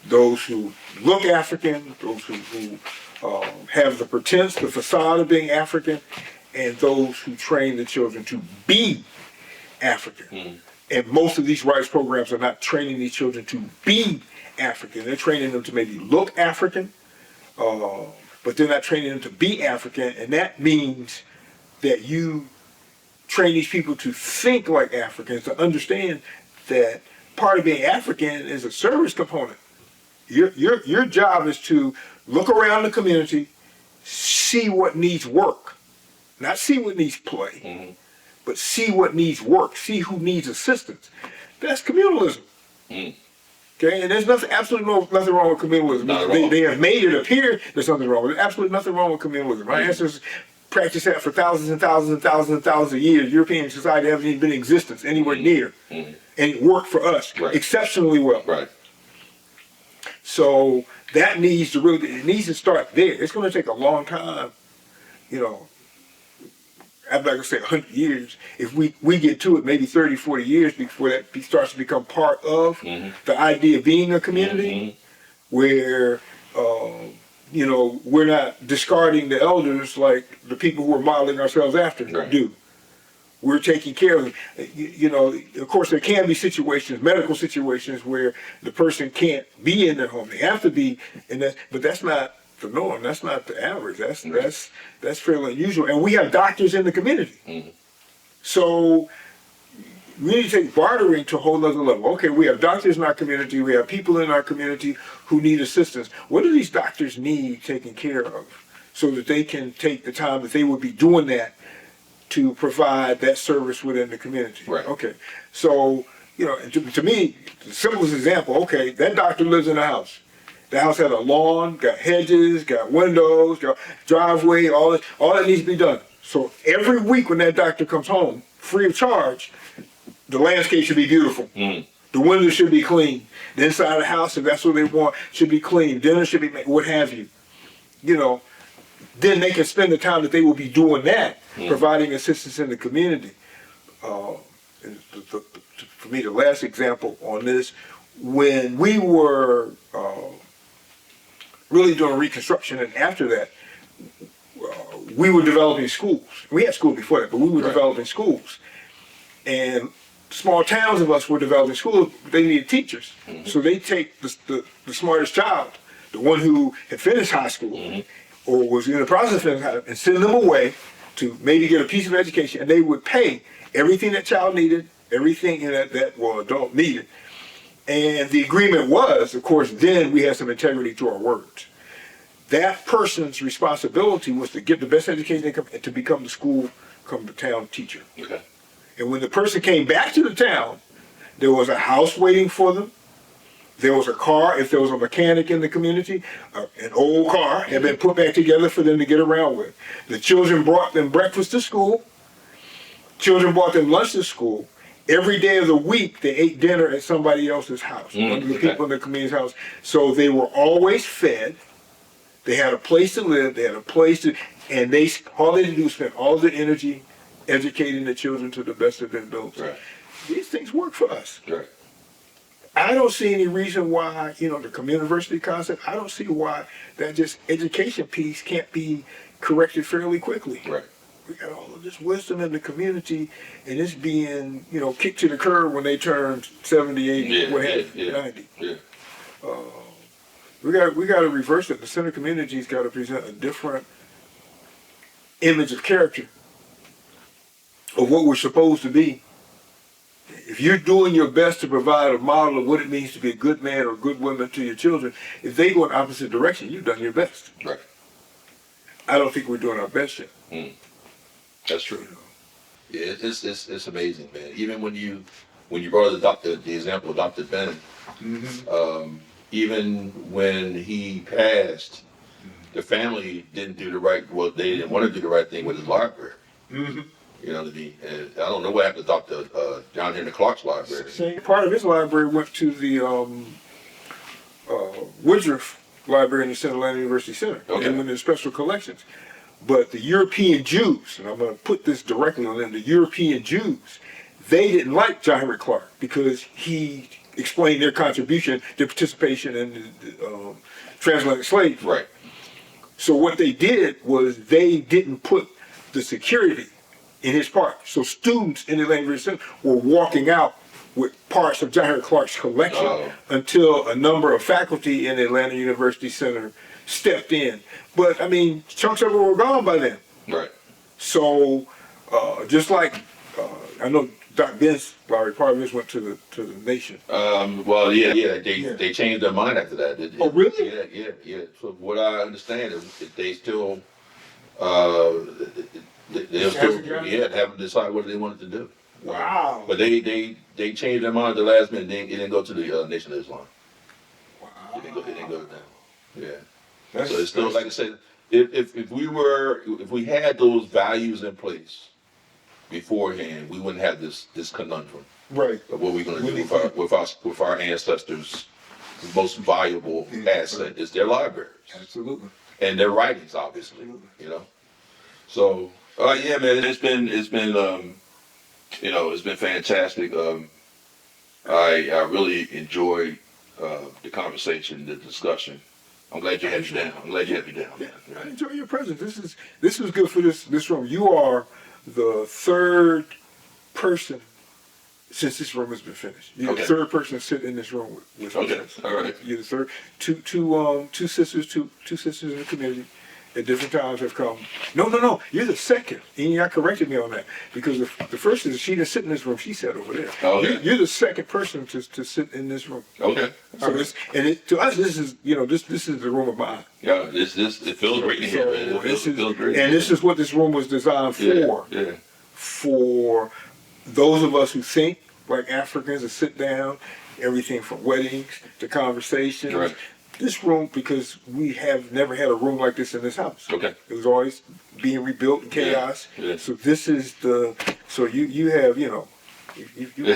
those who look African, those who have the pretense, the facade of being African, and those who train the children to be African. And most of these rights programs are not training these children to be African. They're training them to maybe look African, but they're not training them to be African, and that means that you train these people to think like Africans, to understand that part of being African is a service component. Your job is to look around the community, see what needs work, not see what needs play, but see what needs work, see who needs assistance. That's communalism. Okay, and there's absolutely nothing wrong with communalism. They have made it appear there's something wrong with it. Absolutely nothing wrong with communalism. My ancestors practiced that for thousands and thousands and thousands and thousands of years. European society hasn't even been in existence anywhere near, and it worked for us exceptionally well. Right. So that needs to start there. It's going to take a long time, I'm not going to say 100 years. If we get to it, maybe 30, 40 years before that starts to become part of the idea of being a community, where, we're not discarding the elders like the people who we're modeling ourselves after do. We're taking care of them. Of course, there can be situations, medical situations, where the person can't be in their home. They have to be in that, but that's not the norm. That's not the average. That's fairly unusual. And we have doctors in the community. So we need to take bartering to a whole other level. Okay, we have doctors in our community. We have people in our community who need assistance. What do these doctors need taken care of so that they can take the time that they would be doing that to provide that service within the community? Right. Okay. So, to me, the simplest example, okay, that doctor lives in a house. The house has a lawn, got hedges, got windows, got driveway, all that needs to be done. So every week when that doctor comes home, free of charge, the landscape should be beautiful. The windows should be clean. The inside of the house, if that's what they want, should be clean. Dinner should be made, what have you. Then they can spend the time that they will be doing that, providing assistance in the community. For me, the last example on this, when we were really doing Reconstruction, and after that, we were developing schools. We had schools before that, but we were developing schools. And small towns of us were developing schools, but they needed teachers. So they take the smartest child, the one who had finished high school, or was in the process of finishing high school, and send them away to maybe get a piece of education, and they would pay everything that child needed, everything that adult needed. And the agreement was, of course, then we had some integrity to our words. That person's responsibility was to get the best education and to become the town teacher. Okay. And when the person came back to the town, there was a house waiting for them. There was a car, if there was a mechanic in the community, an old car had been put back together for them to get around with. The children brought them breakfast to school. Children brought them lunch to school. Every day of the week, they ate dinner at somebody else's house, one of the people in the community's house. So they were always fed. They had a place to live. They had a place to, and all they did was spend all their energy educating the children to the best of their ability. Right. These things work for us. Right. I don't see any reason why, the community concept, I don't see why that just education piece can't be corrected fairly quickly. Right. We got all of this wisdom in the community, and it's being, kicked to the curb when they turn 70, 80, 90. Yeah. We got to reverse it. The center community's got to present a different image of character of what we're supposed to be. If you're doing your best to provide a model of what it means to be a good man or a good woman to your children, if they go in the opposite direction, you've done your best. Right. I don't think we're doing our best yet. That's true. Yeah, it's amazing, man. Even when you brought the example of Dr. Ben, even when he passed, the family didn't do the right. Well, they didn't want to do the right thing with his library. You know what I mean? And I don't know what happened to Dr. John Henry Clark's library. Same part of his library went to the Woodruff Library in the Central Atlanta University Center. Okay. And went in special collections. But the European Jews, and I'm going to put this directly on them, the European Jews, they didn't like John Henry Clark because he explained their contribution, their participation in the transatlantic slaves. Right. So what they did was they didn't put the security in his park. So students in the Atlanta University Center were walking out with parts of John Henry Clark's collection until a number of faculty in the Atlanta University Center stepped in. But I mean, chunks of it were gone by then. Right. So just like I know Dr. Ben's library, part of this went to the nation. Well, they changed their mind after that. Oh, really? Yeah. So what I understand is that they still haven't decided what they wanted to do. Wow. But they changed their mind at the last minute. It didn't go to the Nation of Islam. Wow. It didn't go to them. Yeah. That's, So it's still, like I said, if we had those values in place beforehand, we wouldn't have this conundrum right. of what we're going to do with our ancestors. The most valuable asset is their libraries. Absolutely. And their writings, obviously. So yeah, man, it's been fantastic. I really enjoyed the conversation, the discussion. I'm glad you had me down. Yeah, I enjoy your presence. This is good for this room. You are the third person since this room has been finished. You're the third person to sit in this room with us. All right. You're the third. Two sisters in the community at different times have come. No. You're the second. And you corrected me on that because the first is she didn't sit in this room. She sat over there. Okay. You're the second person to sit in this room. Okay. So to us, this is this is the room of mine. Yeah. It feels great in here. Man. It feels great. And this is what this room was designed for. Yeah. For those of us who think like Africans and sit down, everything from weddings to conversations. Right. This room, because we have never had a room like this in this house. Okay. It was always being rebuilt in chaos. Yeah. So this is so you have, you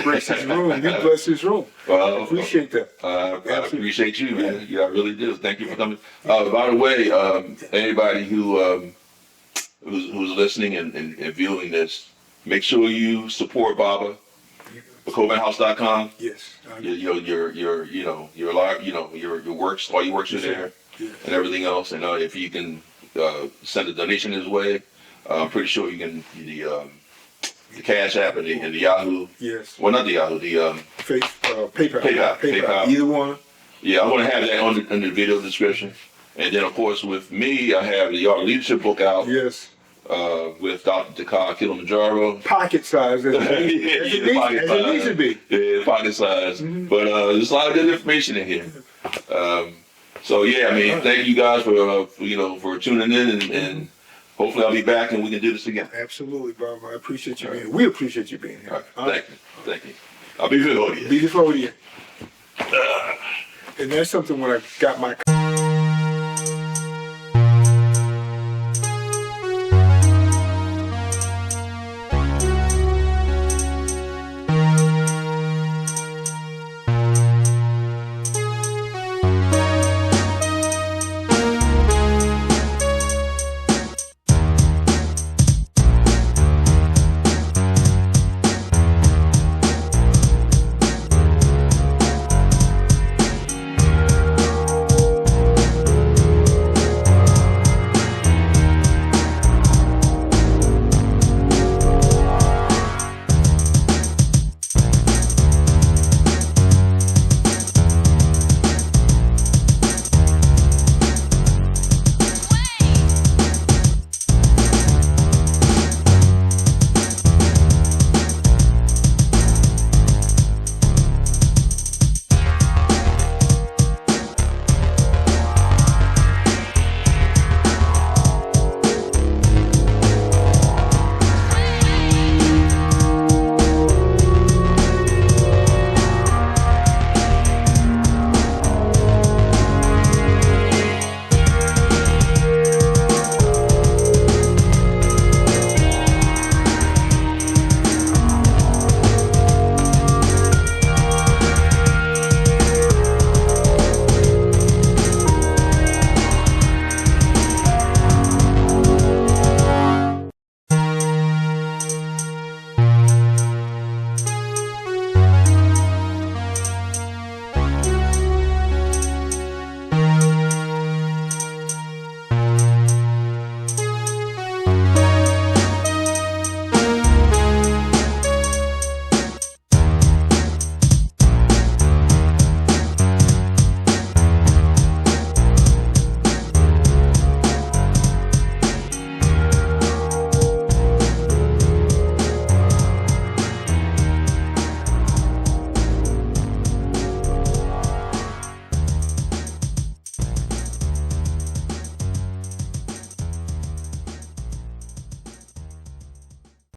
grace this room, you bless this room. Well, I appreciate that. I appreciate you, man. Yeah, I really do. Thank you for coming. By the way, anybody who's listening and viewing this, make sure you support Baba. McCovenHouse.com. Yes. Your works, all your works are there, and everything else. And if you can send a donation his way, I'm pretty sure you can the Cash App and the Yahoo. Yes. Well, not the Yahoo. The PayPal. Either one. Yeah, I'm gonna have that on the video description. And then of course with me, I have the Art of Leadership book out. Yes. With Dr. Tdka Kilimanjaro. Pocket size, as it needs to be. Yeah, pocket size. Mm-hmm. But there's a lot of good information in here. So yeah, I mean, thank you guys for tuning in, and hopefully I'll be back and we can do this again. Absolutely, Bob. I appreciate you being here. We appreciate you being here. Right. Thank you. Abibifahodie. Abibifahodie. And that's something when I got my